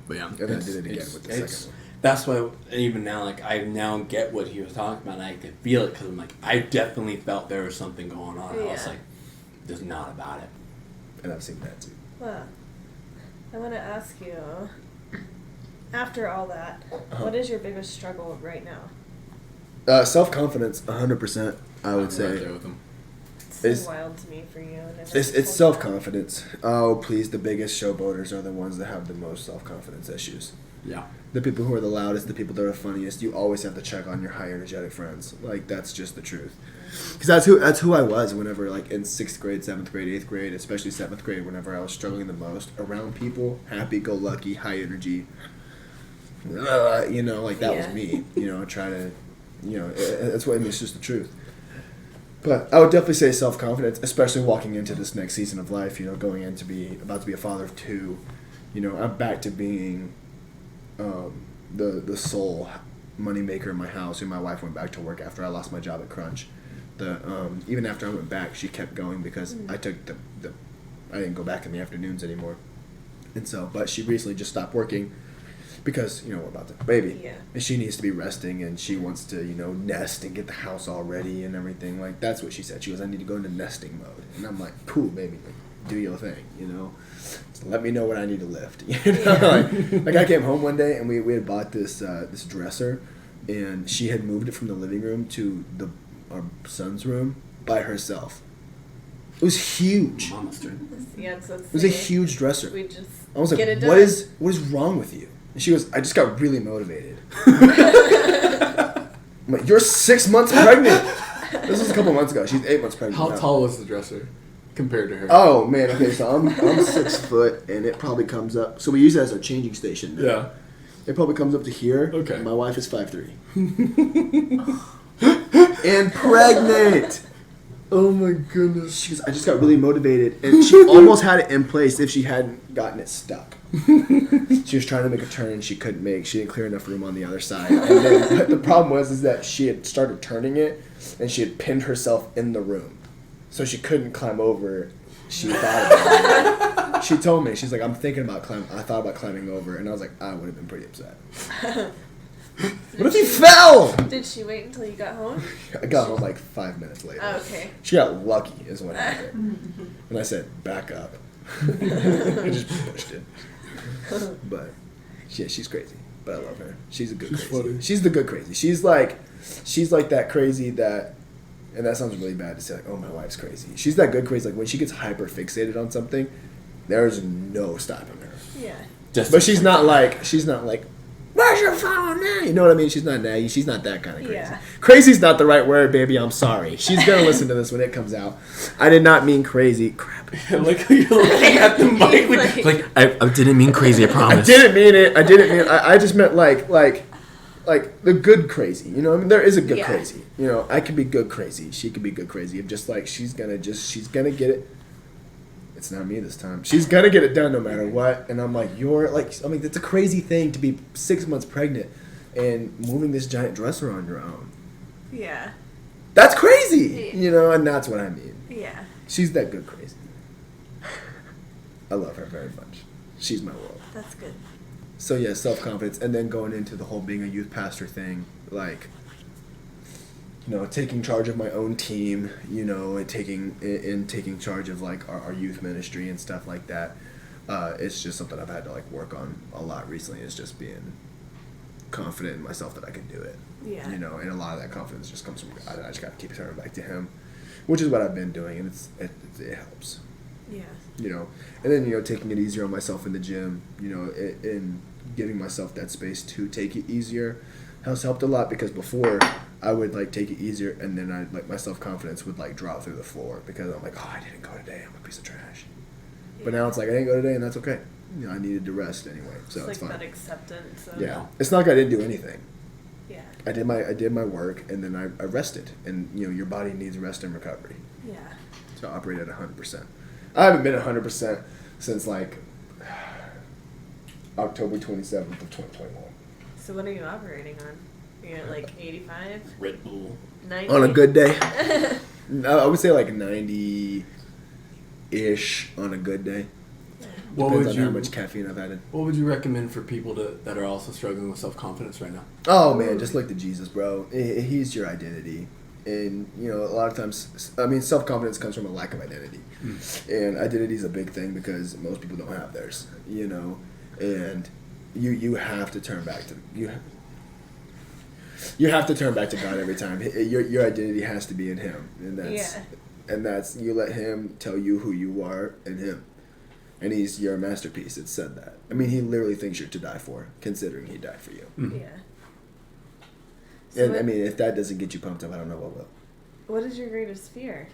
But yeah, And then I did it again with the second one. That's why even now, like I now get what he was talking about. And I can feel it because I'm like, I definitely felt there was something going on. And I was like, there's not about it. And I've seen that too. Well, I want to ask you, after all that, what is your biggest struggle right now? Self-confidence, 100%, I would I'm say. right there with them. It's so wild to me for you. It's self-confidence. Oh, please, the biggest showboaters are the ones that have the most self-confidence issues. Yeah. The people who are the loudest, the people that are funniest, you always have to check on your high energetic friends. Like, that's just the truth. Because that's who I was whenever, like, in 6th grade, 7th grade, 8th grade, especially 7th grade, whenever I was struggling the most, around people, happy-go-lucky, high energy, like, that was me. Try to, that's what, it's just the truth. But I would definitely say self-confidence, especially walking into this next season of life, going in about to be a father of 2. I'm back to being the sole moneymaker in my house. My wife went back to work after I lost my job at Crunch. Even after I went back, she kept going because I took I didn't go back in the afternoons anymore. And so, but she recently just stopped working because, we're about to have a baby. Yeah. And she needs to be resting and she wants to, nest and get the house all ready and everything. Like, that's what she said. She goes, I need to go into nesting mode. And I'm like, cool, baby, do your thing, Just let me know what I need to lift. Like I came home one day and we had bought this dresser, and she had moved it from the living room to our son's room by herself. It was huge. Mama string. Yeah, It was a huge dresser. We just I was like, get it done. what is wrong with you? And she goes, I just got really motivated. I'm like, you're 6 months pregnant. This was a couple months ago. She's 8 months pregnant. How now. tall was the dresser compared to her? Oh man, okay, so I'm 6 foot, and it probably comes up. So we use it as our changing station now. Yeah. It probably comes up to here. Okay. And my wife is 5'3". And pregnant. Oh my goodness. She goes, I just got really motivated, and she almost had it in place if she hadn't gotten it stuck. She was trying to make a turn she couldn't make. She didn't clear enough room on the other side. And then, but the problem was that she had started turning it, and she had pinned herself in the room, so she couldn't climb over. She thought about it. She told me, she's like, I thought about climbing over, and I was like, I would have been pretty upset. What if he fell? Did she wait until you got home? I got home like 5 minutes later. Oh, okay. She got lucky, is what happened. And I said, back up. I just pushed it. But yeah, she's crazy. But I love her. She's a good She's crazy. funny. She's the good crazy. She's like that crazy that, and that sounds really bad to say, like, oh, my wife's crazy. She's that good crazy. Like, when she gets hyper fixated on something, there's no stopping her. Yeah. But she's not like, where's your phone now? You know what I mean? She's not naggy. She's not that kind of crazy. Yeah. Crazy's not the right word, baby. I'm sorry. She's going to listen to this when it comes out. I did not mean crazy. Crap. Like how you're looking at the mic. I didn't mean crazy, I I promise. didn't mean it. I just meant like the good crazy. I mean, there is a good Yeah. crazy. I could be good crazy. She could be good crazy. I'm just like, she's gonna get it. It's not me this time. She's gonna get it done no matter what. And I'm like, it's a crazy thing to be 6 months pregnant and moving this giant dresser on your own. Yeah. That's crazy. Yeah. And that's what I mean. Yeah. She's that good crazy. I love her very much. She's my world. That's good. So yeah, self-confidence, and then going into the whole being a youth pastor thing, like, taking charge of my own team, and taking charge of like our youth ministry and stuff like that. It's just something I've had to like work on a lot recently. Is just being confident in myself that I can do it. Yeah. And a lot of that confidence just comes from God. I just got to keep turning back to Him, which is what I've been doing, and it helps. Yeah. And then taking it easier on myself in the gym, and giving myself that space to take it easier has helped a lot, because before I would like take it easier and then my self-confidence would like drop through the floor because I'm like, oh, I didn't go today, I'm a piece of trash. Yeah. But now it's like, I didn't go today and that's okay. I needed to rest anyway, so It's it's like fine. that acceptance of Yeah, it's not like I didn't do anything. Yeah. I did my work, and then I rested, and your body needs rest and recovery. Yeah. So I operate at 100%. I haven't been 100% since like October 27th of 2021. So what are you operating on? You're at like 85? Red Bull. 90? On a good day, I would say like 90-ish on a good day. What Depends would on you how much caffeine I've had. What would you recommend for people that are also struggling with self-confidence right now? Oh man, just look to Jesus, bro. He's your identity. And, a lot of times, I mean, self-confidence comes from a lack of identity. And identity is a big thing because most people don't have theirs, and you have to turn back to, You have to turn back to God every time. Your identity has to be in Him, and that's you let Him tell you who you are in Him, and He's your masterpiece. It said that. I mean, He literally thinks you're to die for, considering He died for you. Yeah. So And I mean, if that doesn't get you pumped up, I don't know what will. what is your greatest fear?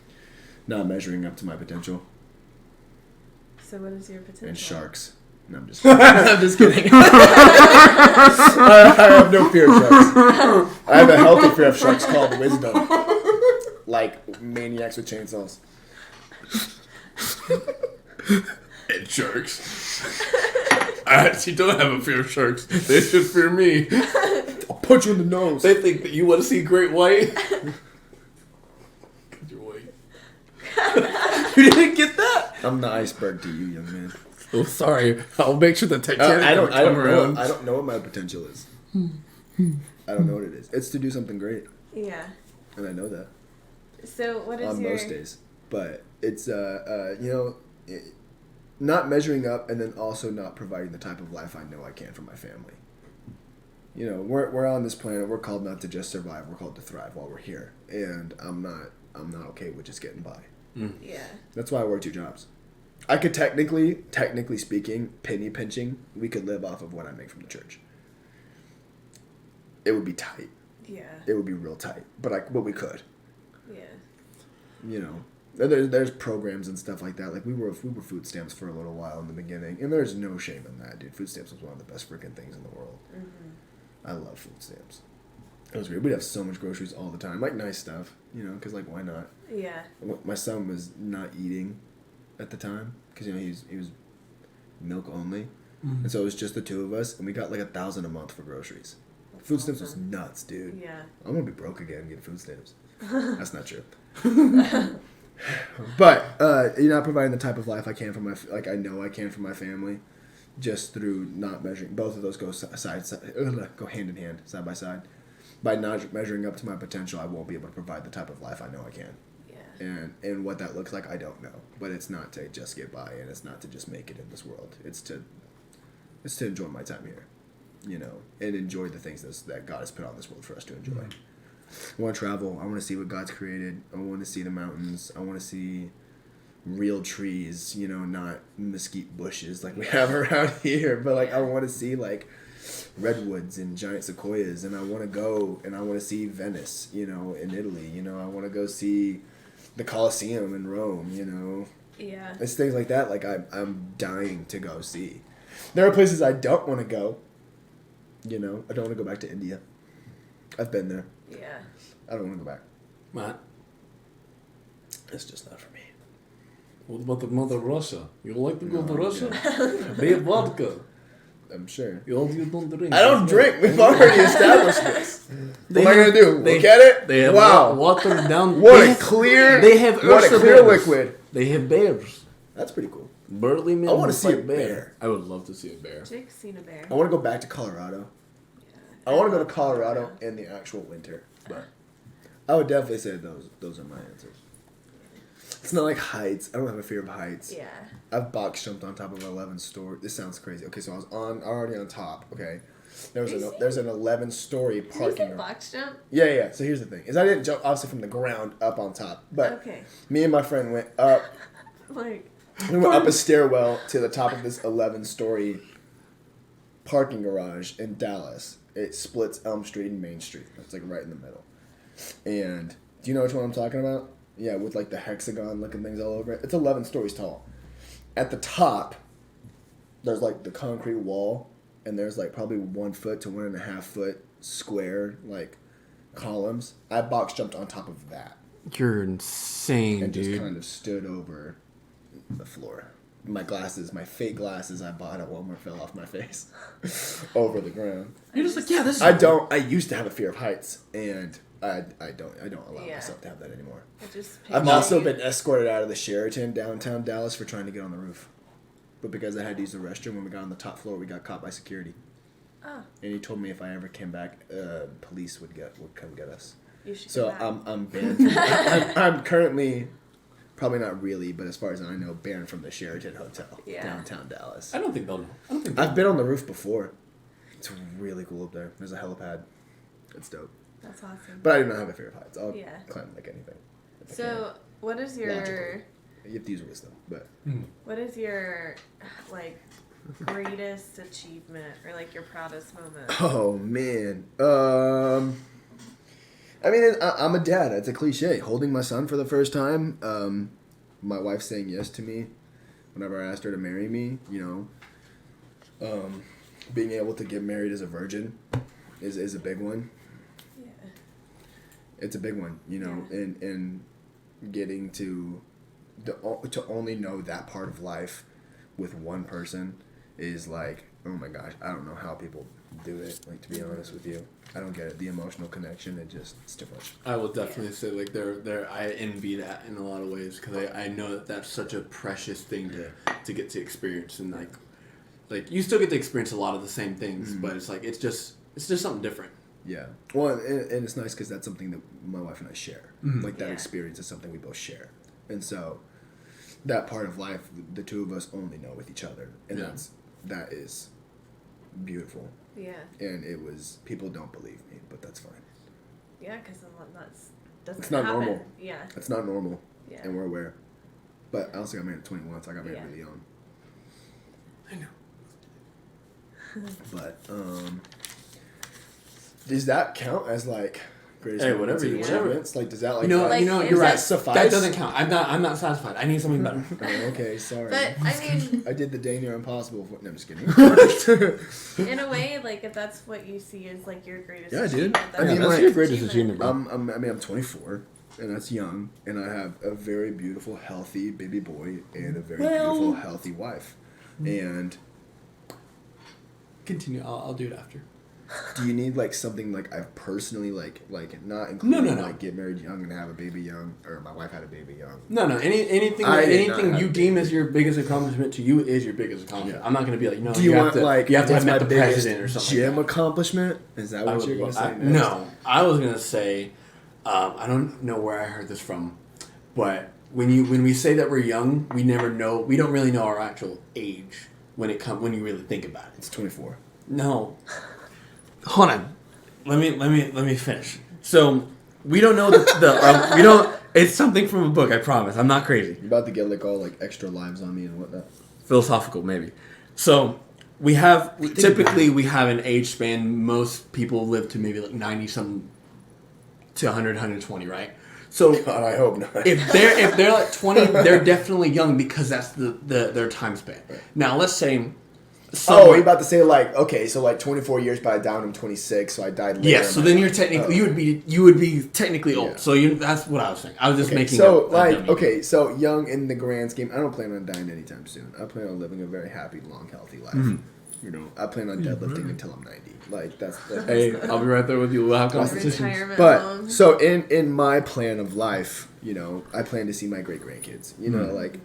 Not measuring up to my potential. So what is your potential? And sharks. No, I'm just kidding. I'm just kidding. I have no fear of sharks. I have a healthy fear of sharks called wisdom. Like maniacs with chainsaws. And sharks. I actually don't have a fear of sharks. They should fear me. I'll punch you in the nose. They think that you want to see great white. Because you're white. You didn't get that? I'm the iceberg to you, young man. Oh, sorry. I'll make sure the Titanic I don't around. know. I don't know what my potential is. I don't know what it is. It's to do something great, Yeah. and I know that So what is on your... most days. But it's not measuring up, and then also not providing the type of life I know I can for my family. You know, we're on this planet. We're called not to just survive. We're called to thrive while we're here, and I'm not okay with just getting by. Yeah. That's why I work 2 jobs. I could technically speaking, penny pinching, we could live off of what I make from the church. It would be tight. Yeah. It would be real tight. But we could. Yeah. You know. There's programs and stuff like that. Like we were food stamps for a little while in the beginning, and there's no shame in that, dude. Food stamps was one of the best freaking things in the world. I love food stamps. It was great. We'd have so much groceries all the time, like nice stuff, you know, because like why not? Yeah. My son was not eating at the time because he was milk only, and so it was just the 2 of us, and we got like $1,000 a month for groceries. Food stamps was nuts, dude. Yeah. I'm gonna be broke again getting food stamps. That's not true. But you're not providing the type of life I can for I know I can for my family, just through not measuring. Both of those go go hand in hand, side by side. By not measuring up to my potential, I won't be able to provide the type of life I know I can. Yeah. And what that looks like, I don't know. But it's not to just get by, and it's not to just make it in this world. It's to enjoy my time here, you know, and enjoy the things that God has put on this world for us to enjoy. I want to travel. I want to see what God's created. I want to see the mountains. I want to see real trees, you know, not mesquite bushes like we have around here. But like I want to see like redwoods and giant sequoias, and I want to go and I want to see Venice, you know, in Italy. You know, I want to go see the Colosseum in Rome, you know. Yeah. It's things like that like I'm dying to go see. There are places I don't want to go. You know, I don't want to go back to India. I've been there. Yeah. I don't want to go back. Matt, It's just not for me. what about the mother Russia? You like to go to No, Russia? They have vodka. I'm sure. You don't drink. I don't drink. We've already established this. What am I have- gonna do? they- Look at it? They have wow. watered down. What they a have- clear. They have what a Ursa clear bears. liquid. They have bears. That's pretty cool. Burly men. I wanna who see a fight bear. I would love to see a bear. Jake's seen a bear. I want to go back to Colorado. Yeah. I want to go to Colorado in the actual winter. But I would definitely say those are my answers. It's not like heights. I don't have a fear of heights. Yeah. I've box jumped on top of an 11 story. This sounds crazy. Okay, so I was already on top. Okay, there's an 11-story Did you parking. say box jump? Yeah. So here's the thing: is I didn't jump obviously from the ground up on top, but Okay. me and my friend went up. Like. We went up a stairwell to the top of this 11-story parking garage in Dallas. It splits Elm Street and Main Street. It's like right in the middle. And do you know which one I'm talking about? Yeah, with like the hexagon looking things all over it. It's 11 stories tall. At the top, there's like the concrete wall, and there's like probably 1 foot to 1.5 foot square like columns. I box jumped on top of that You're insane, and dude. just kind of stood over the floor. My fake glasses I bought at Walmart fell off my face over the ground. You're just like, yeah, this is... I used to have a fear of heights, and I don't allow Yeah. myself to have that anymore. I just I've also been escorted out of the Sheraton downtown Dallas for trying to get on the roof. But because I had to use the restroom when we got on the top floor, we got caught by security. Oh. And he told me if I ever came back, police would come get us. You should So go back. I'm banned. I'm currently, probably not really, but as far as I know, banned from the Sheraton Hotel downtown Dallas. I don't think they'll know. I don't think I've been on the roof before. It's really cool up there. There's a helipad. It's dope. That's awesome. But I do not have a fear of heights. I'll Yeah. climb like anything. if I So, what is your Logically. can. You have to use wisdom, but what is your like greatest achievement or like your proudest moment? oh man, I mean, I'm a dad. It's a cliche. Holding my son for the first time. My wife saying yes to me whenever I asked her to marry me. You know, being able to get married as a virgin is a big one. Yeah. It's a big one, you know, and getting to only know that part of life with one person is like, oh my gosh, I don't know how people do it. Like, to be honest with you, I don't get it. The emotional connection, it's too much. I will definitely say like I envy that in a lot of ways because I know that that's such a precious thing to get to experience, and like you still get to experience a lot of the same things, but it's like it's just something different. Yeah. Well, and it's nice because that's something that my wife and I share. Like, that experience is something we both share. And so that part of life, the two of us only know with each other. And that is beautiful. Yeah. And people don't believe me, but that's fine. Yeah, because doesn't It's not happen. normal. Yeah. It's not normal. Yeah. And we're aware. But I also got married at 21, so I got married really young. I know. But, does that count as like greatest moments and whatever. achievements? Like, does that like You're it's right. like- suffice? That doesn't count. I'm not satisfied. I need something better. Oh, okay, sorry. But I mean, I did the dang near impossible. No, I'm just kidding. in a way, like if that's what you see as like your greatest Yeah, dude. achievement, I that's mean, that's like, your greatest achievement, bro. I'm 24, and that's young, and I have a very beautiful, healthy baby boy and a very beautiful, healthy wife. And Continue. I'll do it after. do you need like something like I've personally like not including No. like get married young and have a baby young, or my wife had a baby young? No. Anything I did not have you a deem as your biggest accomplishment to you is your biggest accomplishment. Yeah. I'm not gonna be like, no. Do you want have to, like you have to have what's met my the biggest president or something? gym like that. accomplishment? Is that what you're gonna say? No, I was gonna say, I don't know where I heard this from, but when we say that we're young, we don't really know our actual age when you really think about it. It's 24. No, hold on, let me finish. So we don't know we don't. It's something from a book. I promise. I'm not crazy. You're about to get like all like extra lives on me and whatnot. Philosophical, maybe. So we have we have an age span. Most people live to maybe like 90 something to 100, 120, right? So God, I hope not. if they're like 20, they're definitely young because that's their time span. Now let's say. You're about to say like, okay, so like 24 years, but I died when I'm 26, so I died later. Yes, so then you're technically you would be technically old. Yeah. So that's what I was saying. I was just making. So a dummy. okay, so young in the grand scheme. I don't plan on dying anytime soon. I plan on living a very happy, long, healthy life. You know, I plan on deadlifting until I'm 90. Like that's. Hey, I'll be right there with you. We'll have competitions. retirement But home. so in my plan of life, you know, I plan to see my great grandkids. You know, like.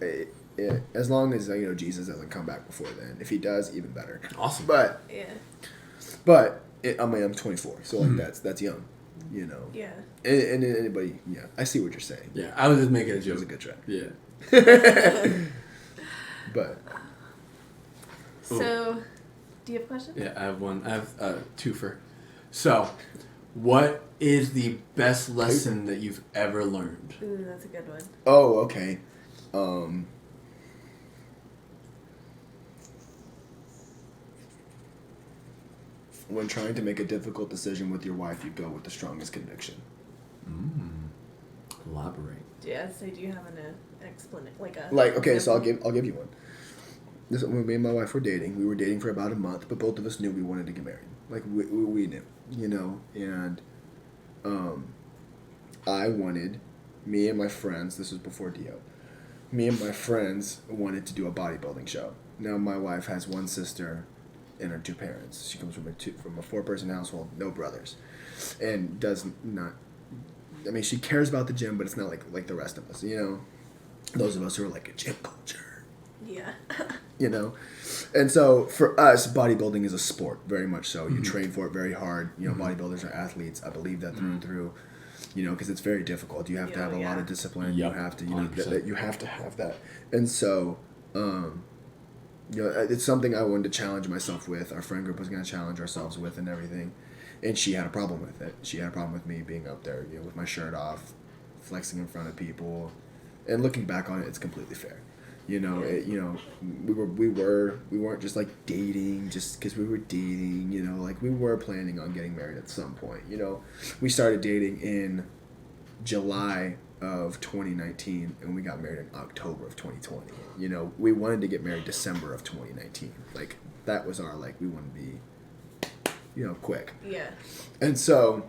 As long as Jesus doesn't come back before then. If he does, even better. Awesome. But I'm 24, so like that's young, you know. Yeah. And anybody, I see what you're saying. Yeah, I was just making a It was joke. a good try. Yeah. But So, do you have a question? Yeah, I have one. I have twofer. So, what is the best lesson that you've ever learned? Ooh, that's a good one. okay. When trying to make a difficult decision with your wife, you go with the strongest conviction. Elaborate. Yeah, so do you have an explanation? So I'll give you one. This when me and my wife were dating. We were dating for about a month, but both of us knew we wanted to get married. Like we knew, you know. And I wanted, me and my friends. This was before Dio. Me and my friends wanted to do a bodybuilding show. Now my wife has one sister and her two parents. She comes from a 4-person household, no brothers, and does not. I mean, she cares about the gym, but it's not like the rest of us. You know, those of us who are like a gym culture. Yeah. You know, and so for us, bodybuilding is a sport, very much so. You train for it very hard. You know, bodybuilders are athletes. I believe that through and through. You know, because it's very difficult. You have to have a lot of discipline. Yep. You have to, you have to have that. And so, you know, it's something I wanted to challenge myself with. Our friend group was going to challenge ourselves with and everything. And she had a problem with it. She had a problem with me being up there, you know, with my shirt off, flexing in front of people. And looking back on it, it's completely fair. You know, we weren't just like dating just because we were dating. You know, like we were planning on getting married at some point. You know, we started dating in July of 2019, and we got married in October of 2020. You know, we wanted to get married December of 2019. Like that was our we wanted to be, you know, quick. Yeah. And so,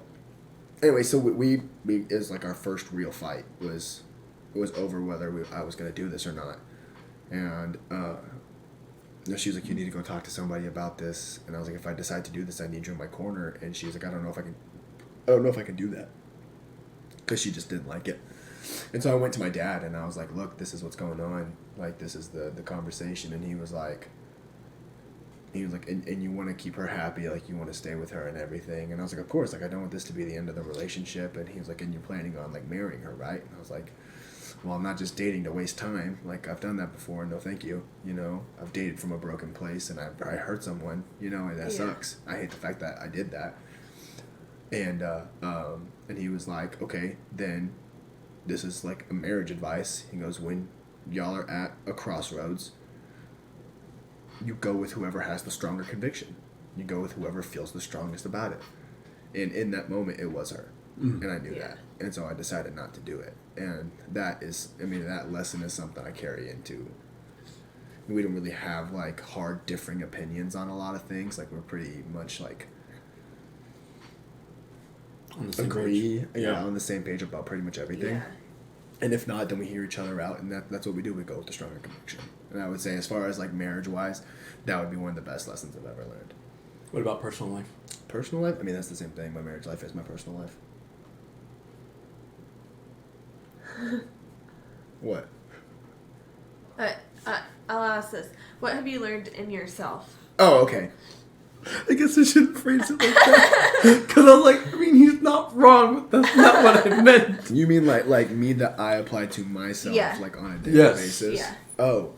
anyway, so we is like our first real fight was over whether I was gonna do this or not, and she was like, you need to go talk to somebody about this, and I was like, if I decide to do this, I need you in my corner, and she was like, I don't know if I can do that, because she just didn't like it. And so I went to my dad and I was like, look, this is what's going on, like this is the conversation. And he was like, and you want to keep her happy, like you want to stay with her and everything. And I was like, of course, like I don't want this to be the end of the relationship. And he was like, and you're planning on like marrying her, right? And I was like, well, I'm not just dating to waste time. Like I've done that before. No, thank you. You know, I've dated from a broken place and I hurt someone, you know, and that sucks. I hate the fact that I did that. And he was like, okay, then this is like a marriage advice. He goes, when y'all are at a crossroads, you go with whoever has the stronger conviction. You go with whoever feels the strongest about it. And in that moment, it was her. And I knew that. And so I decided not to do it. And that is, I mean, that lesson is something I carry into. We don't really have like hard differing opinions on a lot of things. Like we're pretty much like on the same agree page. On the same page about pretty much everything. Yeah. And if not, then we hear each other out, and that's what we do. We go with the stronger conviction. And I would say, as far as like marriage wise, that would be one of the best lessons I've ever learned. What about personal life? Personal life? I mean, that's the same thing. My marriage life is my personal life. What? I'll ask this. What have you learned in yourself? Oh, okay. I guess I shouldn't phrase it like that. Because I was like, I mean, he's not wrong, but that's not what I meant. You mean like me that I apply to myself, like on a daily basis? Yeah. Oh,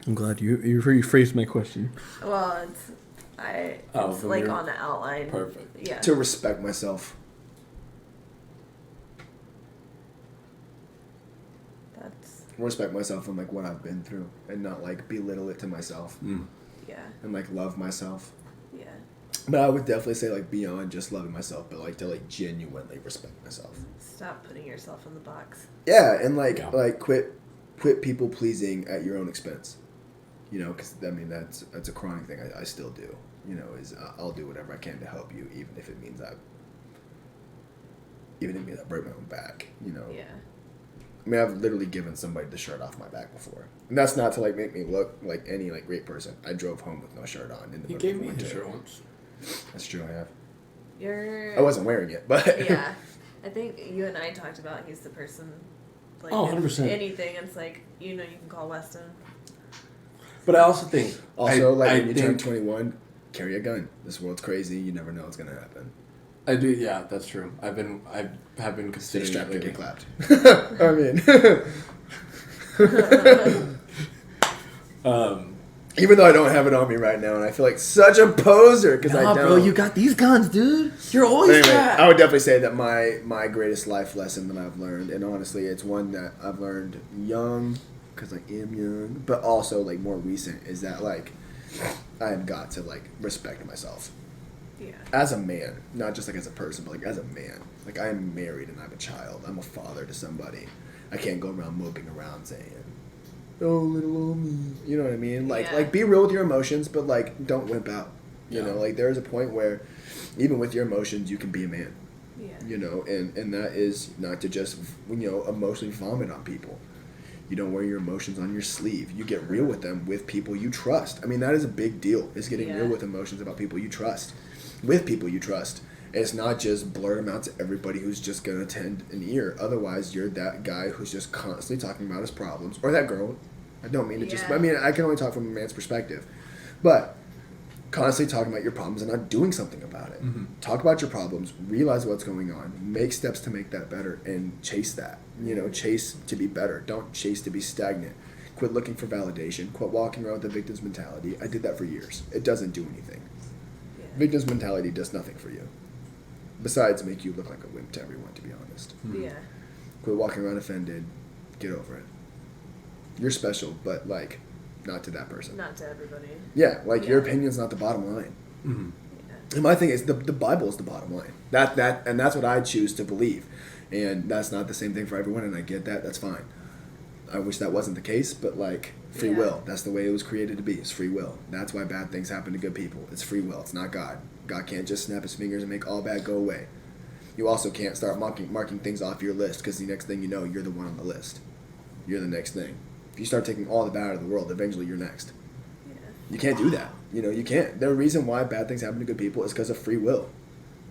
I'm glad you rephrased my question. Well, it's like on the outline. Perfect. Yeah. to respect myself. That's Respect myself and like what I've been through, and not like belittle it to myself, yeah. and like love myself. Yeah. But I would definitely say like beyond just loving myself, but like to like genuinely respect myself. Stop putting yourself in the box. Yeah, and like quit people pleasing at your own expense. You know, because I mean that's a chronic thing I still do. You know, is I'll do whatever I can to help you, even if it means I break my own back. You know. Yeah. I mean, I've literally given somebody the shirt off my back before, and that's not to like make me look like any like great person. I drove home with no shirt on in the He middle gave of me winter. his shirt once. That's true. I have. You're. I wasn't wearing it, but Yeah. I think you and I talked about he's the person. Like, Oh, if 100%. Anything, it's like, you can call Weston. But I also think... also I when you turn think- 21, carry a gun. This world's crazy. You never know what's gonna happen. I do, yeah, that's true. I have been Stay considering strapped it and get lately. clapped. I mean, even though I don't have it on me right now, and I feel like such a poser because I don't. bro, you got these guns, dude. You're always Anyway, strapped. I would definitely say that my greatest life lesson that I've learned, and honestly, it's one that I've learned young, because I am young, but also like more recent, is that like I've got to like respect myself Yeah. as a man, not just like as a person, but like as a man. Like I am married and I have a child. I'm a father to somebody. I can't go around moping around saying, "Oh, little old me," you know what I mean? Like Yeah. like be real with your emotions, but like don't wimp out. You Yeah. know, like there is a point where even with your emotions, you can be a man. Yeah. You know, and that is not to just emotionally vomit on people. You don't wear your emotions on your sleeve. You get real with them with people you trust. I mean, that is a big deal. Is getting Yeah. real with emotions about people you trust, with people you trust. And it's not just blurt them out to everybody who's just gonna attend an ear. Otherwise, you're that guy who's just constantly talking about his problems, or that girl. I don't mean to just. Yeah. I mean, I can only talk from a man's perspective, but constantly talking about your problems and not doing something about it. Mm-hmm. Talk about your problems, realize what's going on, make steps to make that better, and chase that. You know, chase to be better. Don't chase to be stagnant. Quit looking for validation. Quit walking around with the victim's mentality. I did that for years. It doesn't do anything. Yeah. victim's mentality does nothing for you. Besides make you look like a wimp to everyone, to be honest. Yeah. Quit walking around offended. Get over it. You're special, but, like, not to that person. Not to everybody. Yeah, like, your opinion's not the bottom line. Mm-hmm. Yeah. And my thing is, the Bible is the bottom line. And that's what I choose to believe. And that's not the same thing for everyone, and I get that. That's fine. I wish that wasn't the case, but, like, free will. That's the way it was created to be. It's free will. That's why bad things happen to good people. It's free will. It's not God. God can't just snap his fingers and make all bad go away. You also can't start marking things off your list, because the next thing you know, you're the one on the list. You're the next thing. If you start taking all the bad out of the world, eventually you're next. Yeah. You can't do that. You can't. The reason why bad things happen to good people is because of free will.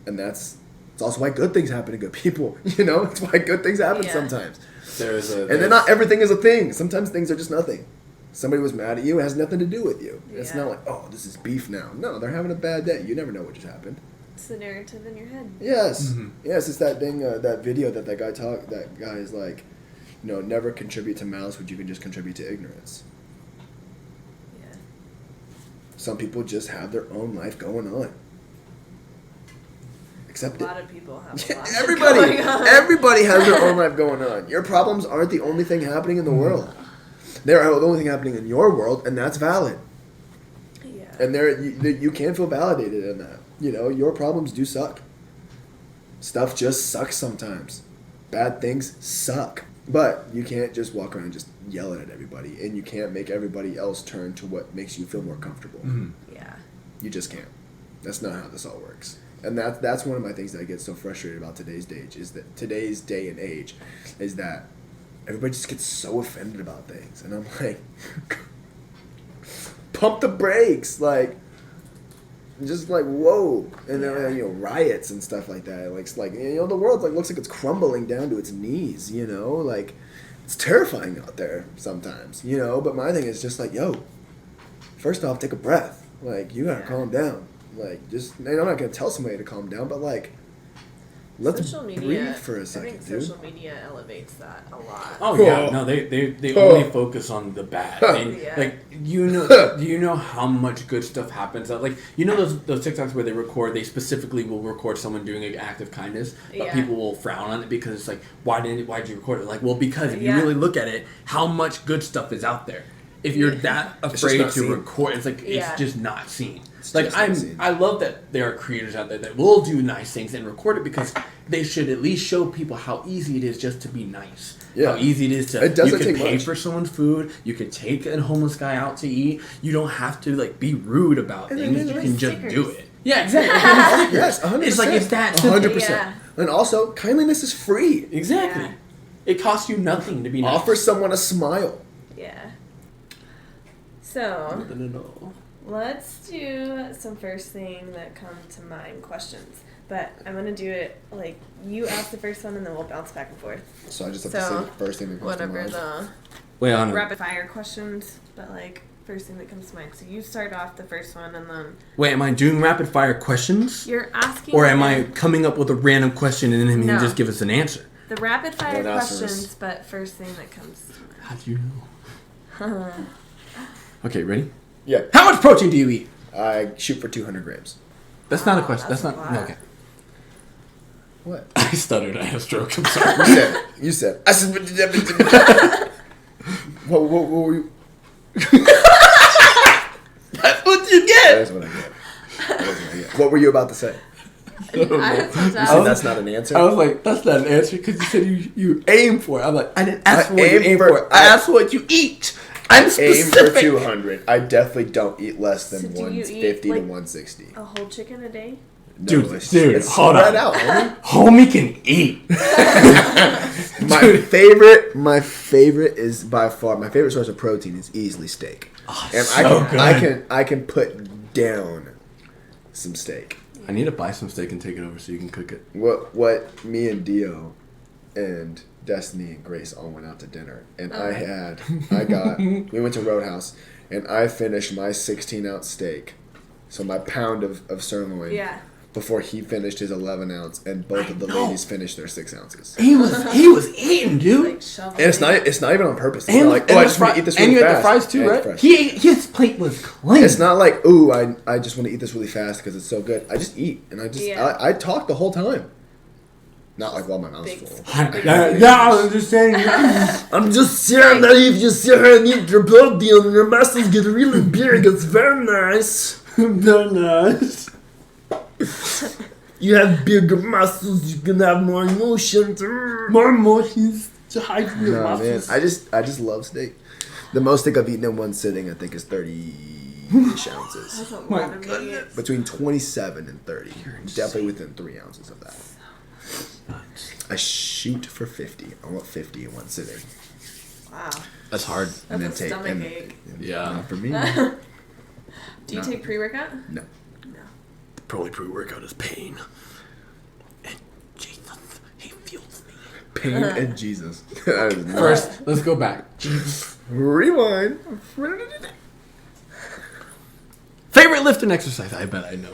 And it's also why good things happen to good people. It's why good things happen sometimes. And then not everything is a thing. Sometimes things are just nothing. Somebody was mad at you, it has nothing to do with you. Yeah. It's not like, oh, this is beef now. No, they're having a bad day. You never know what just happened. It's the narrative in your head. Yes. Mm-hmm. Yes, it's that thing, that video that guy is like, never contribute to malice, but you can just contribute to ignorance. Yeah. Some people just have their own life going on. Accept A lot of people have a lot everybody, going on. Everybody has their own life going on. Your problems aren't the only thing happening in the world. They're the only thing happening in your world, and that's valid. Yeah. And you can feel validated in that. Your problems do suck. Stuff just sucks sometimes. Bad things suck. But you can't just walk around just yelling at everybody, and you can't make everybody else turn to what makes you feel more comfortable. Mm-hmm. Yeah. You just can't. That's not how this all works. And that's one of my things that I get so frustrated about today's day and age is that everybody just gets so offended about things. And I'm like, pump the brakes. Like, just like, whoa. And then, riots and stuff like that. Like the world looks like it's crumbling down to its knees, Like, it's terrifying out there sometimes, But my thing is just like, first off, take a breath. Like, you gotta calm down. Like, I'm not gonna tell somebody to calm down, but like, let's social media, breathe for a second, I think dude. social media elevates that a lot. Oh yeah, no, they only focus on the bad. And, like, do you know how much good stuff happens? Like, those TikToks where they specifically will record someone doing an act of kindness, but people will frown on it because it's like, why did you record it? Like, well, because if you really look at it, how much good stuff is out there. If you're that afraid to record, it's like it's just not seen. I love that there are creators out there that will do nice things and record it because they should at least show people how easy it is just to be nice. Yeah. How easy it is to you can pay for someone's food, you can take a homeless guy out to eat. You don't have to be rude about things. You can just do it. Yeah, exactly. Yes, 100%. It's like it's that simple. 100%. Yeah. And also, kindliness is free. Exactly. Yeah. It costs you nothing to be nice. Offer someone a smile. Yeah. So, let's do some first thing that come to mind questions. But I'm going to do it like you ask the first one and then we'll bounce back and forth. So I just have to say first thing that comes to mind. Whatever the rapid fire questions, but first thing that comes to mind. So you start off the first one and then... Wait, am I doing rapid fire questions? You're asking... Or am I coming up with a random question and then he just give us an answer? The rapid fire questions, but first thing that comes to mind. How do you know? Okay, ready? Yeah. How much protein do you eat? I shoot for 200 grams. That's not a question. That's not... No, okay. What? I stuttered. I had a stroke. I'm sorry. You said. I said... What were you... That's what you get! That is what I get. What were you about to say? I don't know. You said that's not an answer? I was like, that's not an answer because you said you aim for it. I'm like, I didn't ask for what you aim for. I asked what you eat. I'm specific. Aim for 200. I definitely don't eat less than 150 to 160. A whole chicken a day? No, dude, it's hold on. Out, homie. Homie can eat. My favorite is by far my favorite source of protein is easily steak. Oh, and so I can put down some steak. I need to buy some steak and take it over so you can cook it. What me and Dio and Destiny and Grace all went out to dinner, and we went to Roadhouse, and I finished my 16-ounce steak, so my pound of sirloin. Yeah. before he finished his 11 ounce, and both of the ladies finished their 6 ounces. He was eating, dude. Like shoveling. And it's not even on purpose. It's And not like, I just want to eat this really and you fast. had the fries too, And right? fries. His plate was clean. It's not like, ooh, I just want to eat this really fast because it's so good. I just eat, and I talk the whole time. Not like while my mouth's Big full. I'm just saying. I'm just saying that if you sit here and eat your protein, your muscles get really big. It's very nice. Very nice. You have bigger muscles, you can have more emotions. More emotions to hide from your No, man, muscles. I just love steak. The most steak I've eaten in one sitting, I think, is 30-ish ounces. That's a My lot of meat. Between 27 and 30. Definitely within 3 ounces of that. I shoot for 50. I want 50 in one sitting. Wow. That's hard. That's a stomach ache. Yeah. Not for me. Do you take pre-workout? No. The only pre-workout is pain. And Jesus, he fuels me. Pain and Jesus. That is not- First, let's go back. Rewind. Favorite lifting exercise? I bet I know.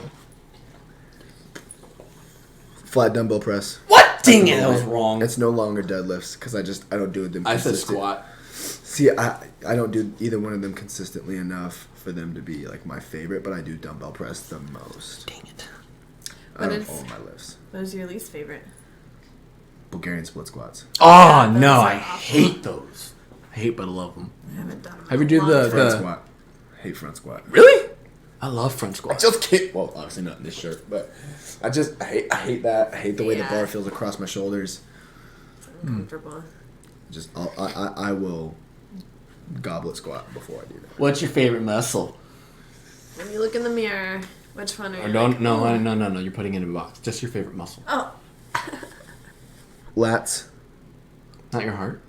Flat dumbbell press. What? Dang it, that was wrong. It's no longer deadlifts because I don't do them. I said consistent. squat. See, I don't do either one of them consistently enough for them to be like my favorite, but I do dumbbell press the most. Dang it. Out What of is- all my lifts. What is your least favorite? Bulgarian split squats. Oh, Yeah, no, those are I awful. hate those. I hate but I love them. I haven't done them. Have you do the- Front squat. Hate front squat. Really? I love front I squats. just can't. Well, obviously not in this shirt, but I hate that. I hate the way the Yeah. bar feels across my shoulders. It's uncomfortable. Just I will goblet squat before I do that. What's your favorite muscle? When you look in the mirror, which one are you? Or don't, like, no, "Oh." no. You're putting it in a box. Just your favorite muscle. Oh, Lats. Not your heart.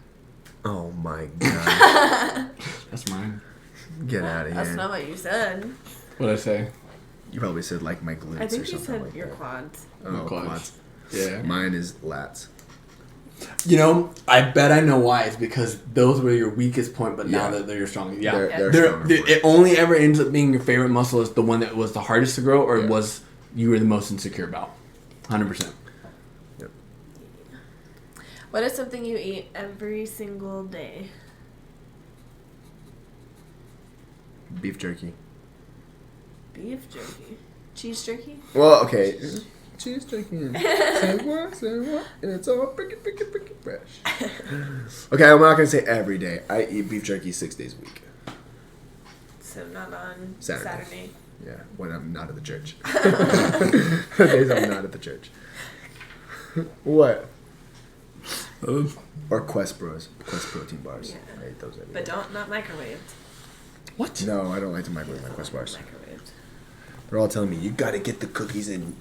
Oh my god. That's mine. Get out of that's here. not what you said. What'd I say? You probably said like my glutes I think or you something said like your that. quads. Oh, Quads. quads. Yeah. Mine is lats. You know, I bet I know why. It's because those were your weakest point, but now Yeah. that they're your strongest. Yeah. They're They're- stronger for it only ever ends up being your favorite muscle is the one that was the hardest to grow or Yeah. was you were the most insecure about. 100%. Yep. What is something you eat every single day? Beef jerky. Beef jerky. Cheese jerky? Well, okay. Cheese jerky. Say what? And it's all pricky fresh. Okay, I'm not gonna say every day. I eat beef jerky 6 days a week. So not on Saturday. Saturday. Yeah, when I'm not at the church. The days I'm not at the church. What? Or Quest Bros. Quest protein bars. Yeah. I ate those every But day. not microwaved. What? No, I don't like to microwave my Quest bars. Microwaved. They're all telling me you gotta get the cookies and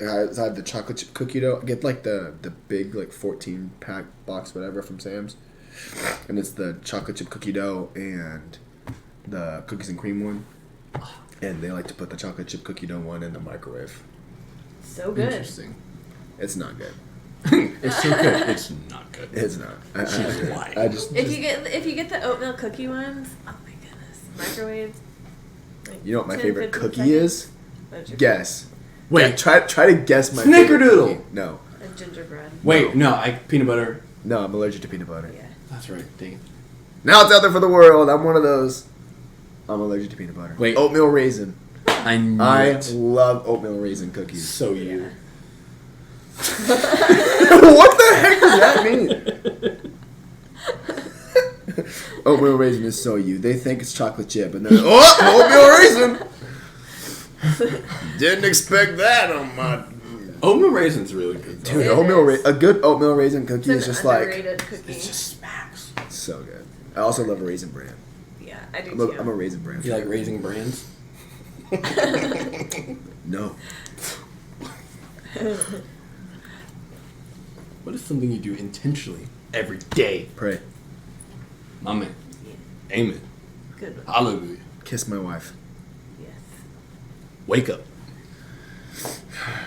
I have the chocolate chip cookie dough. Get like the big like 14 pack box whatever from Sam's, and it's the chocolate chip cookie dough and the cookies and cream one. And they like to put the chocolate chip cookie dough one in the microwave. So good. Interesting. It's not good. It's so good. It's not good. It's not. She's lying. I just If you get the oatmeal cookie ones, oh my goodness, microwave. Like you know what my 10, favorite 15 cookie seconds. is? What's your Guess. Wait. Try to guess my favorite Snickerdoodle. cookie. No, favorite? A gingerbread. Wait, no, peanut butter. no, I'm allergic to peanut butter. Yeah. That's right. Dang it. Now it's out there for the world. I'm one of those. I'm allergic to peanut butter. Wait. Oatmeal raisin. I knew I it. love oatmeal raisin cookies. So you. What the heck does that mean? Oatmeal raisin is so you. They think it's chocolate chip, and then oatmeal raisin. Didn't expect that on my Oatmeal raisin's really good. Though. dude. It is. A good oatmeal raisin cookie It's is an just like underrated cookie. It just smacks. so good. I also love a raisin bran. Yeah, I do I'm too. a raisin bran. You like raising brands? No. What is something you do intentionally every day? Pray. My man. Amen. Good one. Hallelujah. Kiss my wife. Yes. Wake up.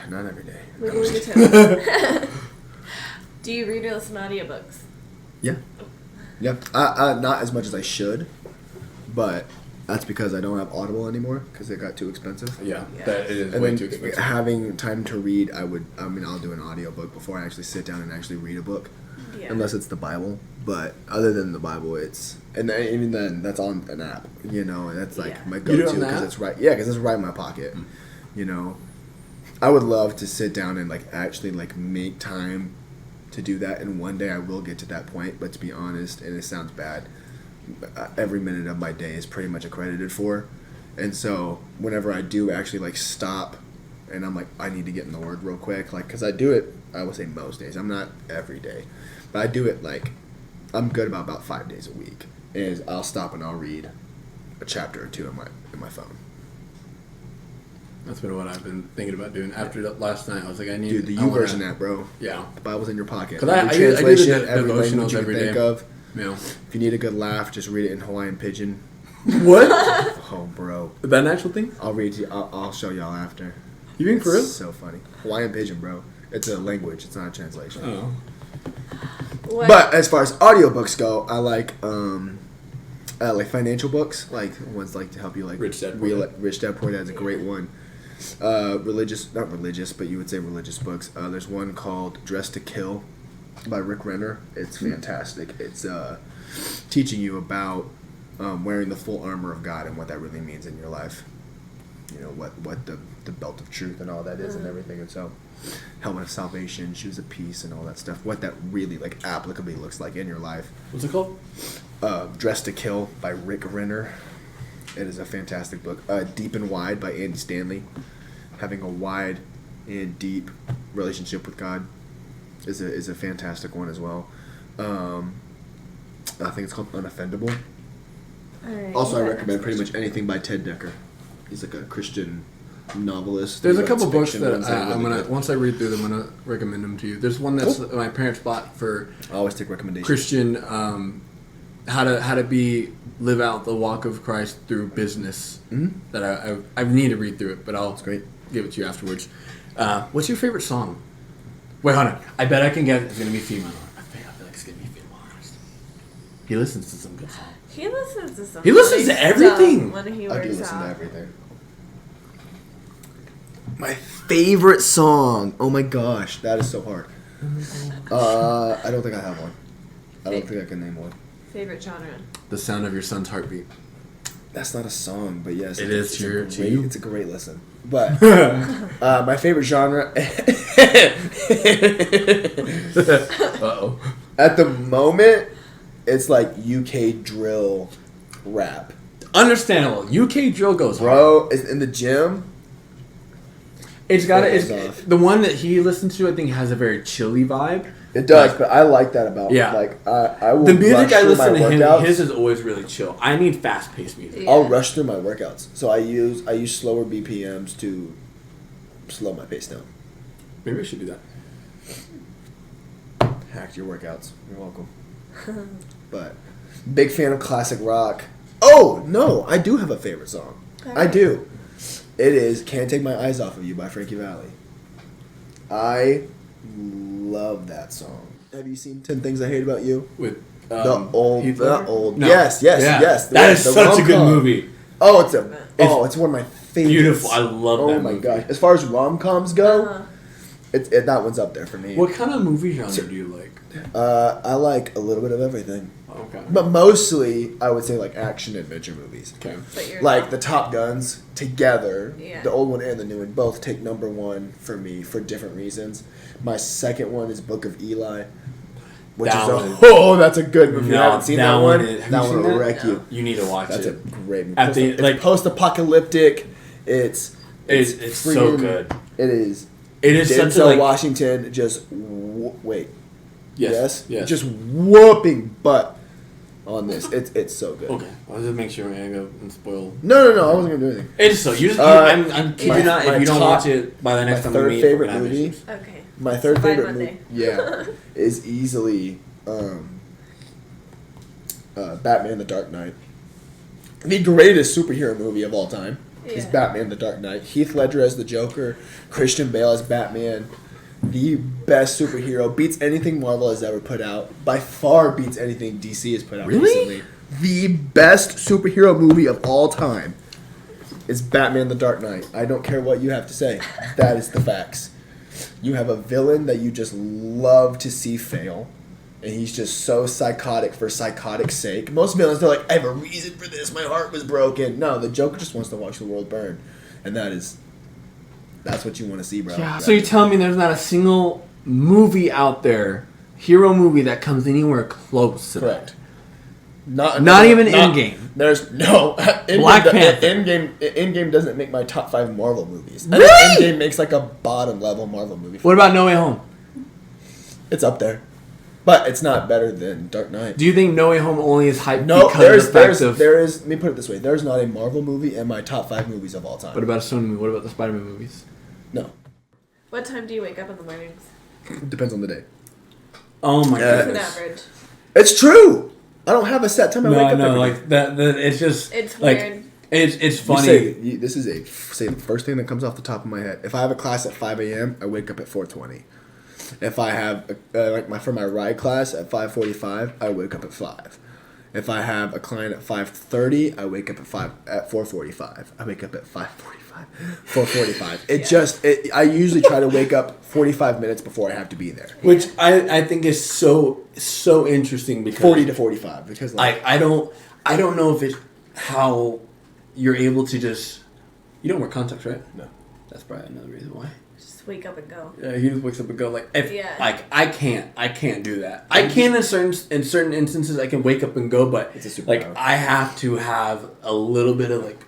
Not every day. Wiggle your toes. Do you read or listen to audiobooks? Yeah. Yeah. Not as much as I should, but That's because I don't have Audible anymore because it got too expensive. Yeah, Yeah. that it is And way then too expensive. having time to read, I'll do an audiobook before I actually sit down and actually read a book. Yeah. Unless it's the Bible. But other than the Bible, even then, that's on an app, and that's like Yeah. my You do it go-to on the because app? it's right. Yeah, because it's right in my pocket. I would love to sit down and like actually like make time to do that, and one day I will get to that point. But to be honest, and it sounds bad, every minute of my day is pretty much accredited for, and so whenever I do actually like stop, and I'm like I need to get in the Word real quick, like because I do it, I would say most days. I'm not every day, but I do it like I'm good about 5 days a week. Is I'll stop and I'll read a chapter or two in my phone. That's been what I've been thinking about doing. After last night, I was like, I need... Dude, the I wanna- YouVersion app, bro. Yeah. The Bible's in your pocket. 'Cause I Every do the translation, every devotionals language you every can think day. of. Yeah. If you need a good laugh, just read it in Hawaiian Pidgin. What? Oh, bro. Is that an actual thing? I'll read to you. I'll show y'all after. You being for real? It's so funny. Hawaiian Pidgin, bro. It's a language. It's not a translation. Oh. What? But as far as audiobooks go, I like financial books, like ones like to help you like Rich Dad, Poor Dad. Rich Dad Poor Dad's a great one. Not religious, but you would say religious books. There's one called Dress to Kill by Rick Renner. It's fantastic. It's teaching you about wearing the full armor of God and what that really means in your life. What the belt of truth and all that is and everything. And so helmet of salvation, shoes of peace and all that stuff. What that really like applicably looks like in your life. What's it called? Dress to Kill by Rick Renner. It is a fantastic book. Deep and Wide by Andy Stanley. Having a wide and deep relationship with God is a fantastic one as well. I think it's called Unoffendable. All right, Also, I yeah, recommend next pretty much question. anything by Ted Decker. He's like a Christian novelist. There's He a couple writes books fiction that ones are I'm really gonna good. once I read through them, I'm gonna recommend them to you. There's one that's my parents bought for I always take recommendations. Christian, how to live out the walk of Christ through business. Mhm. That I need to read through it, but I'll great. give it to you afterwards. What's your favorite song? Wait, hold on. I bet I can get it's gonna be female. I feel like it's gonna be female artist. He listens to some good songs. He listens to some. He listens to funny everything. stuff When he I do works listen to out. everything. My favorite song. Oh my gosh, that is so hard. I don't think I have one. I don't think I can name one. Favorite genre. The sound of your son's heartbeat. That's not a song, but yes, It is to you. It's a great listen. But my favorite genre Uh-oh. at the moment, it's like UK drill rap. Understandable. UK drill goes hard. Bro, it's in the gym. It's got It it's goes off. the one that he listens to. I think has a very chilly vibe. It does, but I like that about Yeah. like I will The music rush I through listen my to him, workouts. his is always really chill. I need fast paced music. Yeah. I'll rush through my workouts. So I use slower BPMs to slow my pace down. Maybe we should do that. Hacked your workouts. You're welcome. But big fan of classic rock. Oh no, I do have a favorite song. I Alright. do. It is "Can't Take My Eyes Off of You" by Frankie Valli. I love that song. Have you seen 10 Things I Hate About You? With The old, Heath the Ledger? old. No. Yes. Yeah. That is the such a good rom-com. movie. Oh, it's one of my favorites. Beautiful. I love Oh that my movie. gosh! As far as rom-coms go, Uh-huh. that one's up there for me. What kind of movie genre do you like? I like a little bit of everything, Okay. but mostly I would say like action adventure movies. Okay. But you're Like the Top Guns together, Yeah. the old one and the new one both take number one for me for different reasons. My second one is Book of Eli, which That is one- that's a good movie. If you No, haven't seen that that one one, is- have that you one seen will that? wreck you. You need to watch That's a it. great movie. At the- It's like- post-apocalyptic. It's It's so freaking- good. It is. It is such a Denzel like. Washington just wait. Yes. Yes. Just whooping butt on this. It's so good. Okay. I'll just make sure I'm gonna go and spoil. No, I wasn't gonna do anything. It's so you. I'm kidding you not. If you don't watch it by the next time we third meet, favorite we're gonna have movie. issues. Okay. My third By favorite Monday. movie, is easily Batman: The Dark Knight. The greatest superhero movie of all time is Yeah. Batman: The Dark Knight. Heath Ledger as the Joker, Christian Bale as Batman. The best superhero, beats anything Marvel has ever put out. By far beats anything DC has put out Really? recently. the best superhero movie of all time is Batman: The Dark Knight. I don't care what you have to say. That is the facts. You have a villain that you just love to see fail, and he's just so psychotic for psychotic's sake. Most villains, they're like, I have a reason for this. My heart was broken. No, the Joker just wants to watch the world burn, and that's what you want to see, bro. Yeah. So you're telling me there's not a single movie out there, hero movie, that comes anywhere close to Correct. that? Not even Endgame. There's no Black Panther. Endgame doesn't make my top 5 Marvel movies. Really? Endgame makes like a bottom level Marvel movie. What about No Way Home? It's up there, but it's not better than Dark Knight. Do you think No Way Home only is hyped No, because of the fact of... there is. Let me put it this way: there's not a Marvel movie in my top 5 movies of all time. What about a Sony movie? What about the Spider-Man movies? No, What time do you wake up in the mornings? depends on the day. Oh my It's an goodness. average. It's true. I don't have a set time I wake up. No, every like day. that. It's just It's like weird. it's funny. This is the first thing that comes off the top of my head. If I have a class at 5 a.m., I wake up at 4:20. If I have for my ride class at 5:45, I wake up at 5. If I have a client at 5:30, I wake up at 4:45. I wake up at 5:45, 4:45. I usually try to wake up 45 minutes before I have to be there. Which I think is so interesting because 40 to 45 because I don't know if it's how you're able to just, you don't wear contacts, right? No. That's probably another reason why. Just wake up and go. Yeah, he just wakes up and go like if Yeah. like I can't do that. I can in certain instances I can wake up and go, but It's a superpower. like I have to have a little bit of like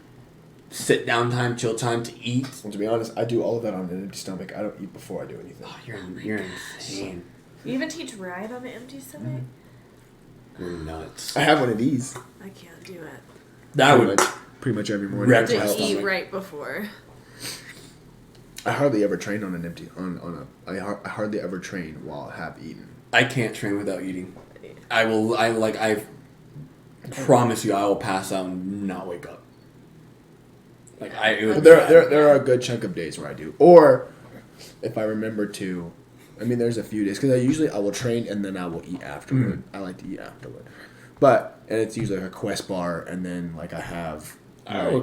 sit down time, chill time to eat. And to be honest, I do all of that on an empty stomach. I don't eat before I do anything. Oh, you're insane. You even teach ride on an empty stomach? You're nuts. I have one of these. I can't do it. That pretty would much, pretty much every morning. Wreck To my help. To eat stomach. right before. I hardly ever train on an empty I hardly ever train while I have eaten. I can't train without eating. I promise you I will pass out and not wake up. Like There are a good chunk of days where I do, or if I remember to. I mean, there's a few days because I will train and then I will eat afterward. I like to eat afterward, and it's usually like a Quest bar, and then like I have.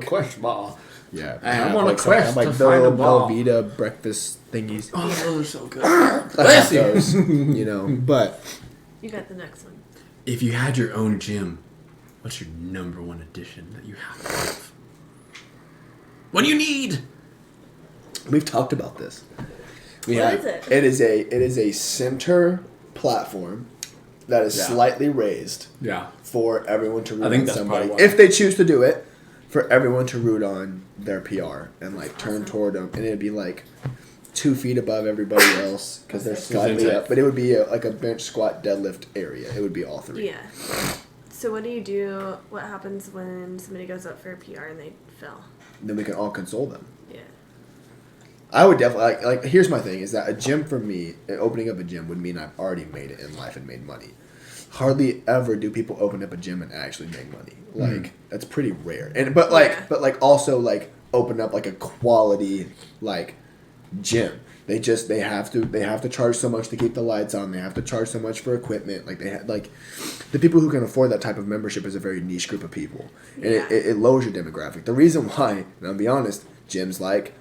Quest bar. Yeah, I'm on a like quest like to the find a little ball. Velveeta breakfast thingies. Oh, those are so good. I Bless have you. those, but You got the next one. If you had your own gym, what's your number one addition that you have to have? What do you need? we've talked about this. What is it? It is a center platform that is Yeah. slightly raised Yeah. for everyone to root I think on that's somebody probably why. if they choose to do it. For everyone to root on their PR and like turn toward them, and it'd be like 2 feet above everybody else because they're slightly it's up. But it would be like a bench, squat, deadlift area. It would be all 3. Yeah. So what do you do? What happens when somebody goes up for a PR and they fail? Then we can all console them. Yeah. I would definitely like. Here's my thing: is that a gym for me, opening up a gym would mean I've already made it in life and made money. Hardly ever do people open up a gym and actually make money. Like that's pretty rare. But also like open up like a quality like gym. They have to charge so much to keep the lights on. They have to charge so much for equipment. Like the people who can afford that type of membership is a very niche group of people, and it lowers your demographic. The reason why, and I'll be honest, gyms like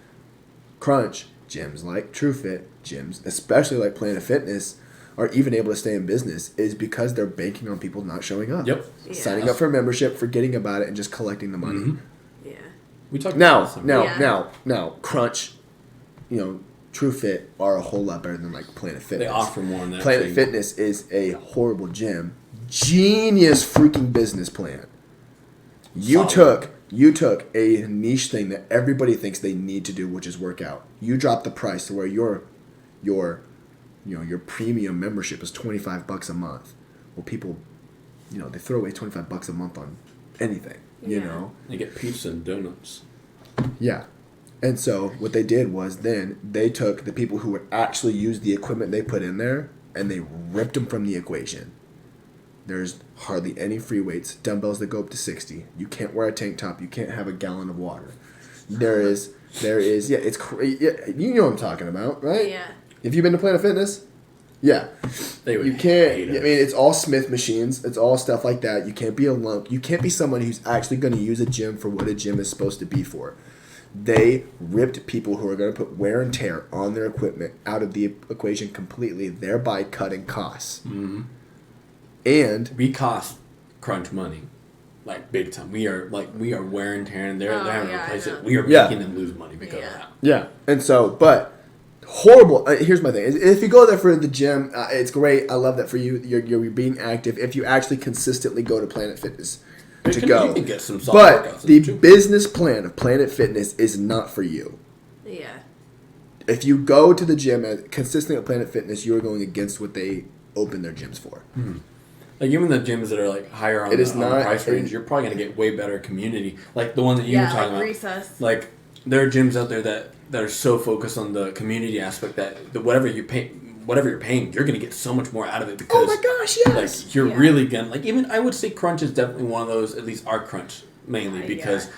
Crunch, gyms like TrueFit, gyms especially like Planet Fitness are even able to stay in business is because they're banking on people not showing up. Yep. Yeah. Signing up for a membership, forgetting about it, and just collecting the money. Mhm. Yeah. We talked Now, about this. now, Crunch, TrueFit are a whole lot better than like Planet Fitness. They offer more than that. Planet thing. Fitness is a horrible gym. Genius freaking business plan. Solid. You took a niche thing that everybody thinks they need to do, which is work out. You dropped the price to where your premium membership is $25 a month. Well, people, they throw away $25 a month on anything. You Yeah. know. They get pizza and donuts. Yeah. And so what they did was then they took the people who would actually use the equipment they put in there and they ripped them from the equation. There's hardly any free weights, dumbbells that go up to 60. You can't wear a tank top. You can't have a gallon of water. There is, it's crazy. Yeah, you know what I'm talking about, right? Yeah. If you've been to Planet Fitness, Yeah. They would You can't. hate I mean, us. it's all Smith machines. It's all stuff like that. You can't be a lump. You can't be someone who's actually going to use a gym for what a gym is supposed to be for. They ripped people who are going to put wear and tear on their equipment out of the equation completely, thereby cutting costs. Mm-hmm. And We cost crunch money, like big time. We are wear and tear, and they're having to replace it. We are Yeah. making them lose money because of that. yeah, and so, but horrible. Here's my thing: if you go there for the gym, it's great. I love that for you. You're being active. If you actually consistently go to Planet Fitness to You go, can get some soft but workouts the in too. business plan of Planet Fitness is not for you. Yeah. If you go to the gym consistently at Planet Fitness, you are going against what they open their gyms for. Like even the gyms that are like higher on, It is on the not- price range, you're probably gonna get way better community. Like the one that you were Yeah, talking like about. recess. Like there are gyms out there that are so focused on the community aspect that whatever you're paying, you're gonna get so much more out of it because Oh my gosh, yes! like you're Yeah. really gonna like even I would say Crunch is definitely one of those, at least our Crunch mainly Yeah. because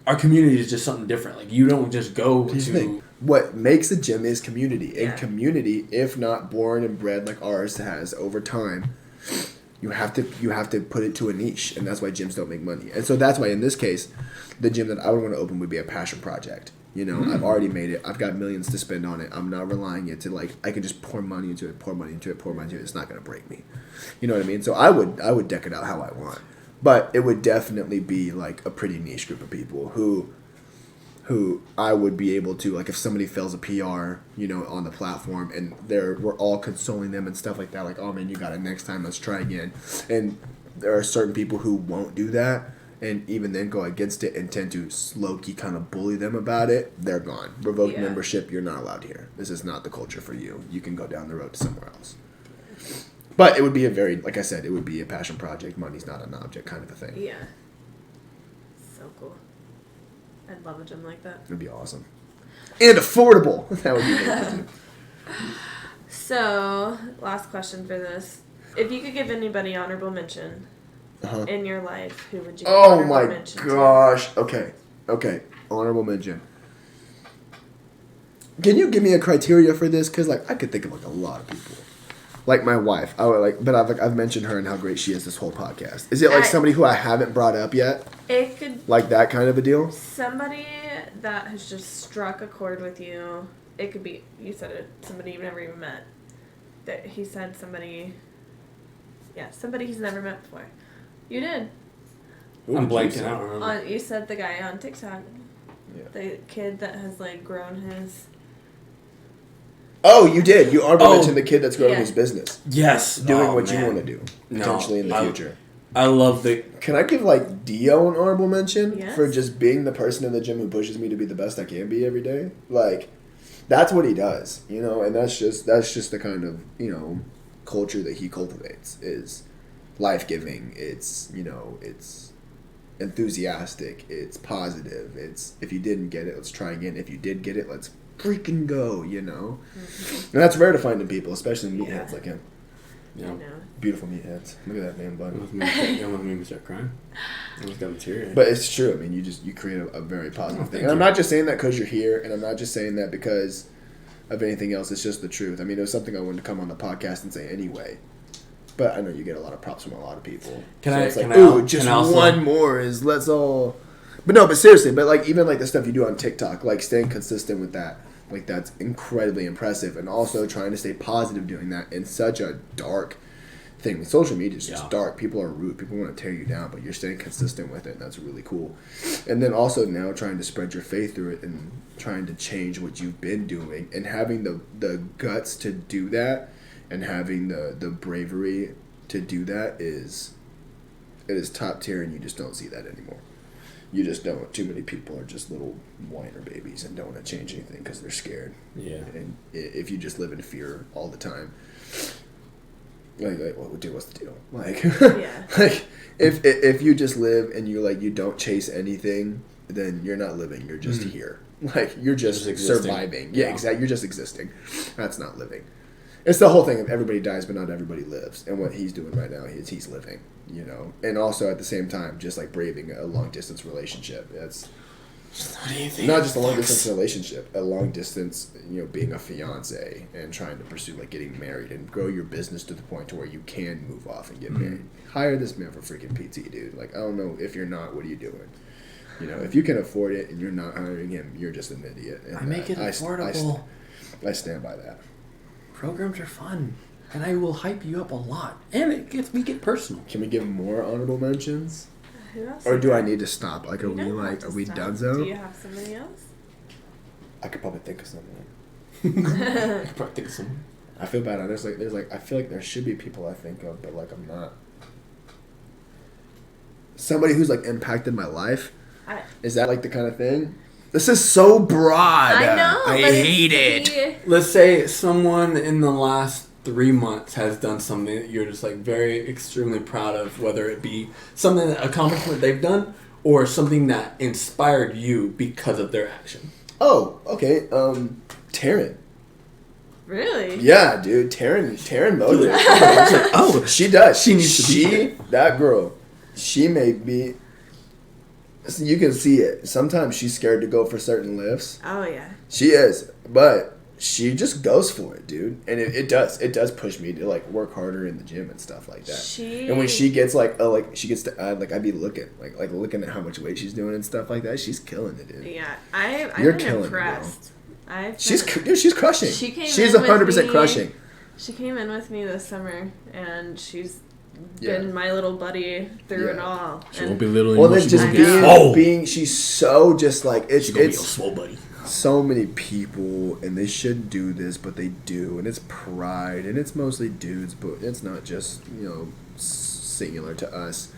our community is just something different. Like you don't just go Here's the to thing. What makes a gym is community. Yeah. And community, if not born and bred like ours has over time, you have to put it to a niche, and that's why gyms don't make money. And so that's why in this case, the gym that I would want to open would be a passion project. You know, I've already made it. I've got millions to spend on it. I'm not relying it to like I can just pour money into it, pour money into it, pour money into it. It's not going to break me. You know what I mean? So I would deck it out how I want. But it would definitely be like a pretty niche group of people who I would be able to, like if somebody fails a PR, you know, on the platform and we're all consoling them and stuff like that, like, oh man, you got it next time, let's try again. And there are certain people who won't do that and even then go against it and tend to low-key kind of bully them about it. They're gone. Revoke Yeah. membership, you're not allowed here. This is not the culture for you. You can go down the road to somewhere else. But it would be a very, like I said, it would be a passion project. Money's not an object kind of a thing. Yeah. So cool. I'd love a gym like that. It would be awesome. And affordable. That would be really too. So, last question for this. If you could give anybody honorable mention Uh-huh. in your life, who would you give Oh honorable my mention to? gosh. Okay. Honorable mention. Can you give me a criteria for this? Because like I could think of like a lot of people. Like my wife, I would like, but I've mentioned her and how great she is this whole podcast. Is it like somebody who I haven't brought up yet? It could Like that kind of a deal? somebody that has just struck a chord with you. It could be, you said it, somebody you've never even met. That he said somebody he's never met before. You did. I'm blanking out. Remember. You said the guy on TikTok. Yeah. The kid that has like grown his. Oh, you did. You already Oh. mentioned the kid that's growing Yeah. his business, Yes, doing oh, what you man. want to do No, potentially in the future. I love the. Can I give like Dio an honorable mention Yes. for just being the person in the gym who pushes me to be the best I can be every day? Like, that's what he does, you know, and that's just the kind of, you know, culture that he cultivates is life-giving. It's, you know, it's enthusiastic. It's positive. It's if you didn't get it, let's try again. If you did get it, let's freaking go, you know. And that's rare to find in people, especially meatheads like him. Yeah. I know. Beautiful meatheads. Look at that man bun. Almost made me start crying. I almost got teary. But it's true. I mean, you create a very positive thing. thank And I'm you. not just saying that because you're here, and I'm not just saying that because of anything else. It's just the truth. I mean, it was something I wanted to come on the podcast and say anyway. But I know you get a lot of props from a lot of people. It's like, ooh, just one more is let's all. But no, but seriously, but like even like the stuff you do on TikTok, like staying consistent with that, like that's incredibly impressive, and also trying to stay positive doing that in such a dark thing. Social media is just dark. People are rude. People want to tear you down, but you're staying consistent with it, and that's really cool. And then also now trying to spread your faith through it and trying to change what you've been doing and having the guts to do that and having the bravery to do that is top tier, and you just don't see that anymore. You just don't. Too many people are just little whiner babies and don't want to change anything because they're scared. Yeah. And if you just live in fear all the time, like what's the deal? Like, Yeah. like if you just live and you don't chase anything, then you're not living. You're just here. Like you're just existing. surviving. Yeah, exactly. You're just existing. That's not living. It's the whole thing of everybody dies, but not everybody lives. And what he's doing right now is he's living, you know. And also at the same time, just like braving a long distance relationship. What do you think? Not just a long distance relationship, a long distance, being a fiance and trying to pursue like getting married and grow your business to the point to where you can move off and get married. Hire this man for freaking PT, dude. Like, I don't know, if you're not, what are you doing? If you can afford it and you're not hiring him, you're just an idiot. And I make it affordable. I stand by that. Programs are fun, and I will hype you up a lot, and it gets me get personal. Can we give more honorable mentions? Who else? Or do I need to stop? Like, are You don't have to we stop. done Do so? you have somebody else? I could probably think of something. I could probably think of some. I feel bad. I feel like there should be people I think of, but like I'm not. Somebody who's like impacted my life. Is that like the kind of thing? This is so broad. I know. I but hate it's it. Let's say someone in the last 3 months has done something that you're just like very extremely proud of, whether it be something accomplishment they've done or something that inspired you because of their action. Oh, okay. Taryn. Really? Yeah, dude. Taryn motivates. Like, oh, she does. She needs to be here. That girl. She may be. So you can see it. Sometimes she's scared to go for certain lifts. Oh yeah. She is, but she just goes for it, dude. And it does push me to like work harder in the gym and stuff like that. And when she gets she gets to add, like I'd be looking looking at how much weight she's doing and stuff like that. She's killing it, dude. Yeah, I've You're been killing it, impressed. She's crushing. She's in with 100% me. crushing. She came in with me this summer, and she's Yeah. been my little buddy through it all. She And won't be little Well, anymore. then She's just gonna be being she's so just like She's gonna be a it's swole buddy. so many people and they shouldn't do this, but they do, and it's pride, and it's mostly dudes, but it's not just singular to us.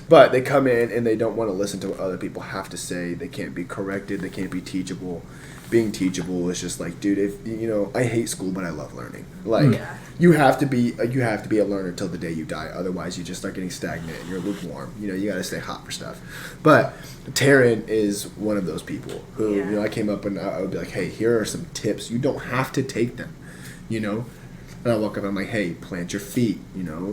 But they come in and they don't want to listen to what other people have to say. They can't be corrected. They can't be teachable. Being teachable is just like, dude, if I hate school, but I love learning. Like, Yeah. you have to be a learner till the day you die. Otherwise, you just start getting stagnant and you're lukewarm. You got to stay hot for stuff. But Taryn is one of those people who, Yeah. I came up and I would be like, hey, here are some tips. You don't have to take them, And I walk up and I'm like, hey, plant your feet,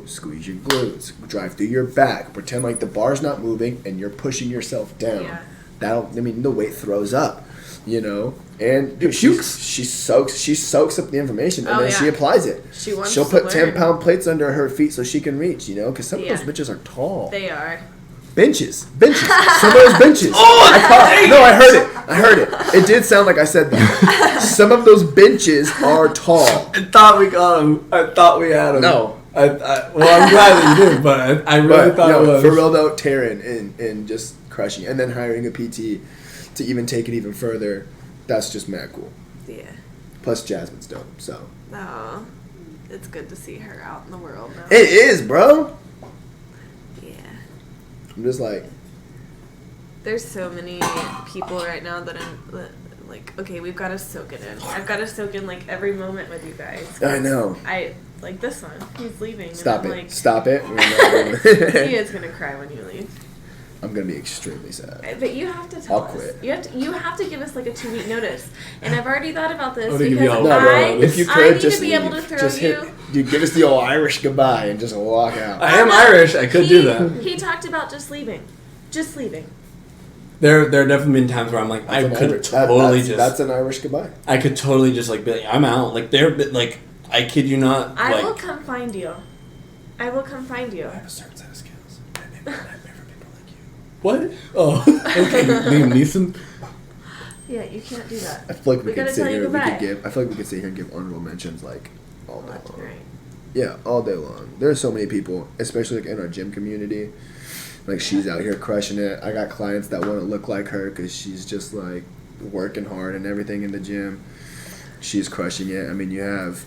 squeeze your glutes, drive through your back, pretend like the bar's not moving and you're pushing yourself down. Yeah. The weight throws up, and dude, she soaks up the information and Oh, then yeah. she applies it. She'll put learn. 10-pound plates under her feet so she can reach, because some Yeah. of those bitches are tall. They are. Benches. Some of those benches. I heard it. It did sound like I said that. Some of those benches are tall. I thought we got him. I thought we had him. No. Well, I'm glad that you did, but I really thought it was. For real though, Taryn and just crushing, and then hiring a PT to even take it even further, that's just mad cool. Yeah. Plus Jasmine's dope, so. Oh, it's good to see her out in the world now. It is, bro. Yeah. I'm just like, There's so many people right now that I'm like, okay, we've got to soak it in. I've got to soak in like every moment with you guys. I know. I like this one. He's leaving. Stop and it. I'm like, Stop it. he is gonna cry when you leave. I'm gonna be extremely sad. But you have to tell I'll us. quit. You have to give us like a 2-week notice. And I've already thought about this I'm gonna give you because all I notice. If you I could need just to be leave. able to throw Just you. dude, give us the old Irish goodbye and just walk out. I am Irish. I could do that. He talked about just leaving. Just leaving. There have definitely been times where I'm like, I could totally That's an Irish goodbye. I could totally just like be like, I'm out. Like I kid you not. I will come find you. I will come find you. I have a certain set of skills. I make a nightmare for people like you. What? Oh, okay. Liam Neeson. Yeah, you can't do that. I feel like we gotta could sit tell you here. goodbye. I feel like we could sit here and give honorable mentions like all day long. Right. Yeah, all day long. There are so many people, especially like in our gym community. Like she's out here crushing it. I got clients that want to look like her because she's just like working hard and everything in the gym. She's crushing it. I mean, you have,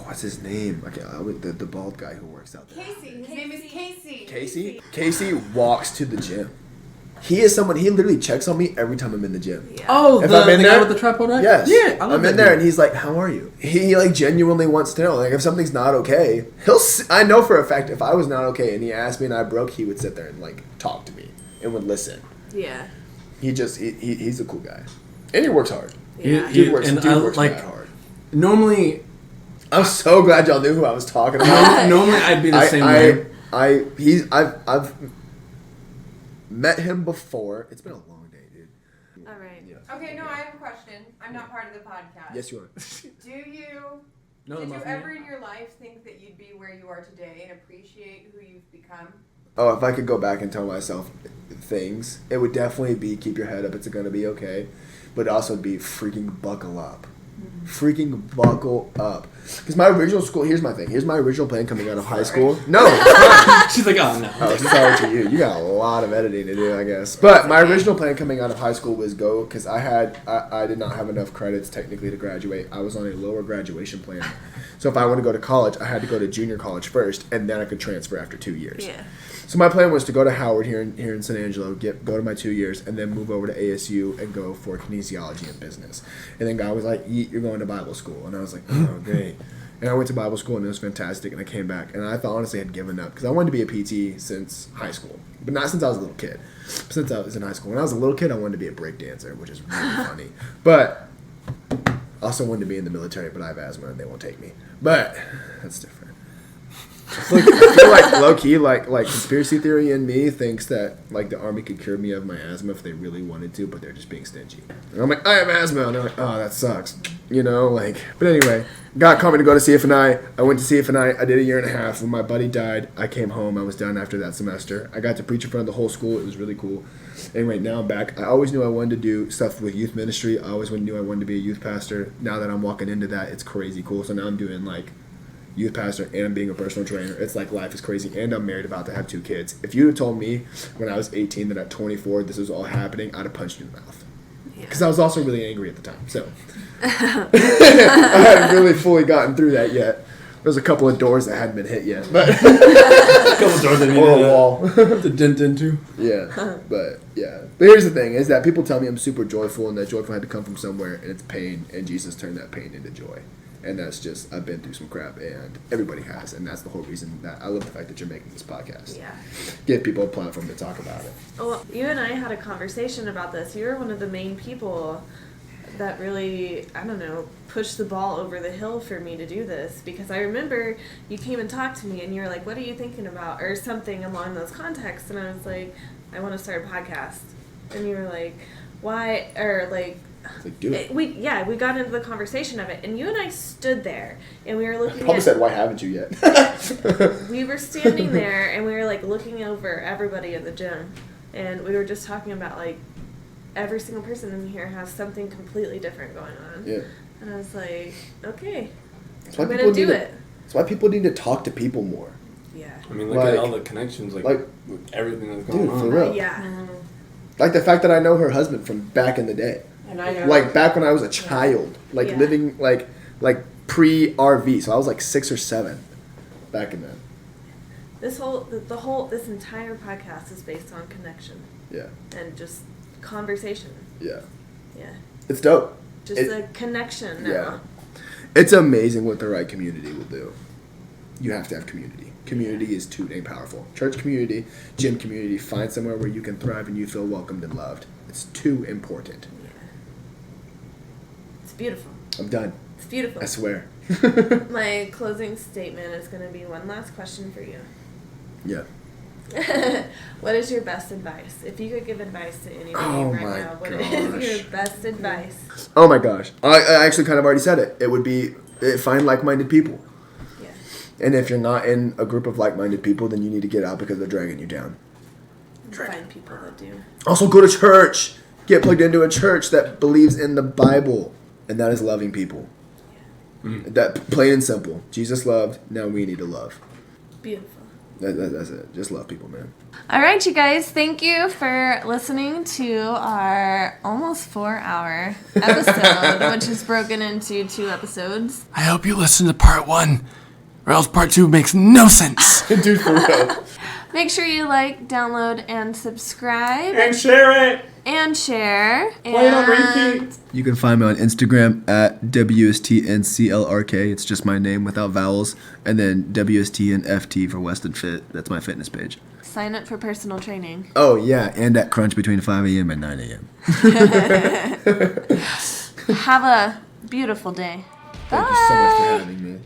what's his name? The bald guy who works out there. Casey. His name is Casey. Casey. Casey walks to the gym. He is someone. He literally checks on me every time I'm in the gym. Yeah. Oh, If the I'm in guy there- with the tripod, right? Yes. Yeah, I love I'm that in there, dude. and he's like, "How are you?" He like genuinely wants to know. Like if something's not okay, I know for a fact if I was not okay and he asked me and I broke, he would sit there and like talk to me and would listen. Yeah. He's a cool guy, and he works hard. Yeah. Dude works and mad like hard. normally, I'm so glad y'all knew who I was talking about. normally I'd be the same way. I've met him before. It's been a long All right. Yes. Okay, no, I have a question. I'm not part of the podcast. Yes, you are. Do you... No, Did you muffin ever yet? in your life think that you'd be where you are today and appreciate who you've become? Oh, if I could go back and tell myself things, it would definitely be keep your head up. It's going to be okay. But also be freaking buckle up. Freaking buckle up. Because my original school, here's my thing. Here's my original plan coming out of high school. No, it's fine. She's like, oh no. Oh, sorry to you. You got a lot of editing to do, I guess. But my original plan coming out of high school was go, because I did not have enough credits technically to graduate. I was on a lower graduation plan. So if I want to go to college, I had to go to junior college first, and then I could transfer after 2 years. Yeah. So my plan was to go to Howard here in San Angelo, go to my 2 years, and then move over to ASU and go for kinesiology and business. And then God was like, "You're going to Bible school," and I was like, "Oh, great." And I went to Bible school, and it was fantastic. And I came back, and I thought honestly I had given up because I wanted to be a PT since high school, but not since I was a little kid. Since I was in high school, when I was a little kid, I wanted to be a break dancer, which is really funny. But I also wanted to be in the military, but I have asthma, and they won't take me. But that's different. I feel like low key, like conspiracy theory in me thinks that like the army could cure me of my asthma if they really wanted to, but they're just being stingy. And I'm like, I have asthma, and they're like, oh, that sucks, you know, like. But anyway, God called me to go to CFNI. I went to CFNI. I did 1.5 years. When my buddy died, I came home. I was done after that semester. I got to preach in front of the whole school. It was really cool. Anyway, now I'm back. I always knew I wanted to do stuff with youth ministry. I always knew I wanted to be a youth pastor. Now that I'm walking into that, it's crazy cool. So now I'm doing like youth pastor and I'm being a personal trainer. It's like life is crazy, and I'm married, about to have 2 kids. If you had told me when I was 18 that at 24 this was all happening, I'd have punched you in the mouth. Because I was also really angry at the time. So I hadn't really fully gotten through that yet. There's a couple of doors that hadn't been hit yet, but A couple doors that or a needed wall. to dent into. Yeah, but yeah. But here's the thing: is that people tell me I'm super joyful, and that joyful had to come from somewhere, and it's pain, and Jesus turned that pain into joy. And that's just, I've been through some crap, and everybody has, and that's the whole reason that I love the fact that you're making this podcast. Yeah. Give people a platform to talk about it. Well, you and I had a conversation about this. You were one of the main people that really, I don't know, pushed the ball over the hill for me to do this. Because I remember you came and talked to me, and you were like, what are you thinking about? Or something along those contexts. And I was like, I want to start a podcast. And you were like, why? Or like, Like, do it. we got into the conversation of it, and you and I stood there, and we were looking Probably at, said, why haven't you yet? we were standing there, and we were like looking over everybody in the gym, and we were just talking about like every single person in here has something completely different going on. Yeah. And I was like, okay, That's why I'm people gonna do need it. That's why people need to talk to people more. Yeah. I mean, look Like- at all the connections, like with everything that's going Dude, on. for real. Yeah. Like the fact that I know her husband from back in the day. And I know. Like back when I was a child. Like Yeah. living like pre-RV. So I was like 6 or 7 back in then. This entire podcast is based on connection Yeah. and just conversation. Yeah. Yeah. It's dope. Just It- a connection now. Yeah. It's amazing what the right community will do. You have to have community. Community is too dang powerful. Church community, gym community, find somewhere where you can thrive and you feel welcomed and loved. It's too important. Yeah. It's beautiful. I'm done. It's beautiful. I swear. My closing statement is going to be one last question for you. Yeah. What is your best advice? If you could give advice to anybody Oh right my now, what gosh. is your best advice? Oh my gosh. I actually kind of already said it. It would be find like-minded people. Yeah. And if you're not in a group of like-minded people, then you need to get out because they're dragging you down. Find people that do. Also, go to church. Get plugged into a church that believes in the Bible, and that is loving people. That plain and simple. Jesus loved. Now we need to love. Beautiful. That's it. Just love people, man. All right, you guys, thank you for listening to our almost 4-hour episode, which is broken into 2 episodes. I hope you listen to part 1, or else part 2 makes no sense. Dude, for real. Make sure you like, download, and subscribe, And share it. and share. Play it on and repeat. You can find me on Instagram at WSTNCLRK. It's just my name without vowels. And then WSTNFT for Weston Fit. That's my fitness page. sign up for personal training. Oh, yeah. And at Crunch between 5 a.m. and 9 a.m. Have a beautiful day. Thank you so much for having me.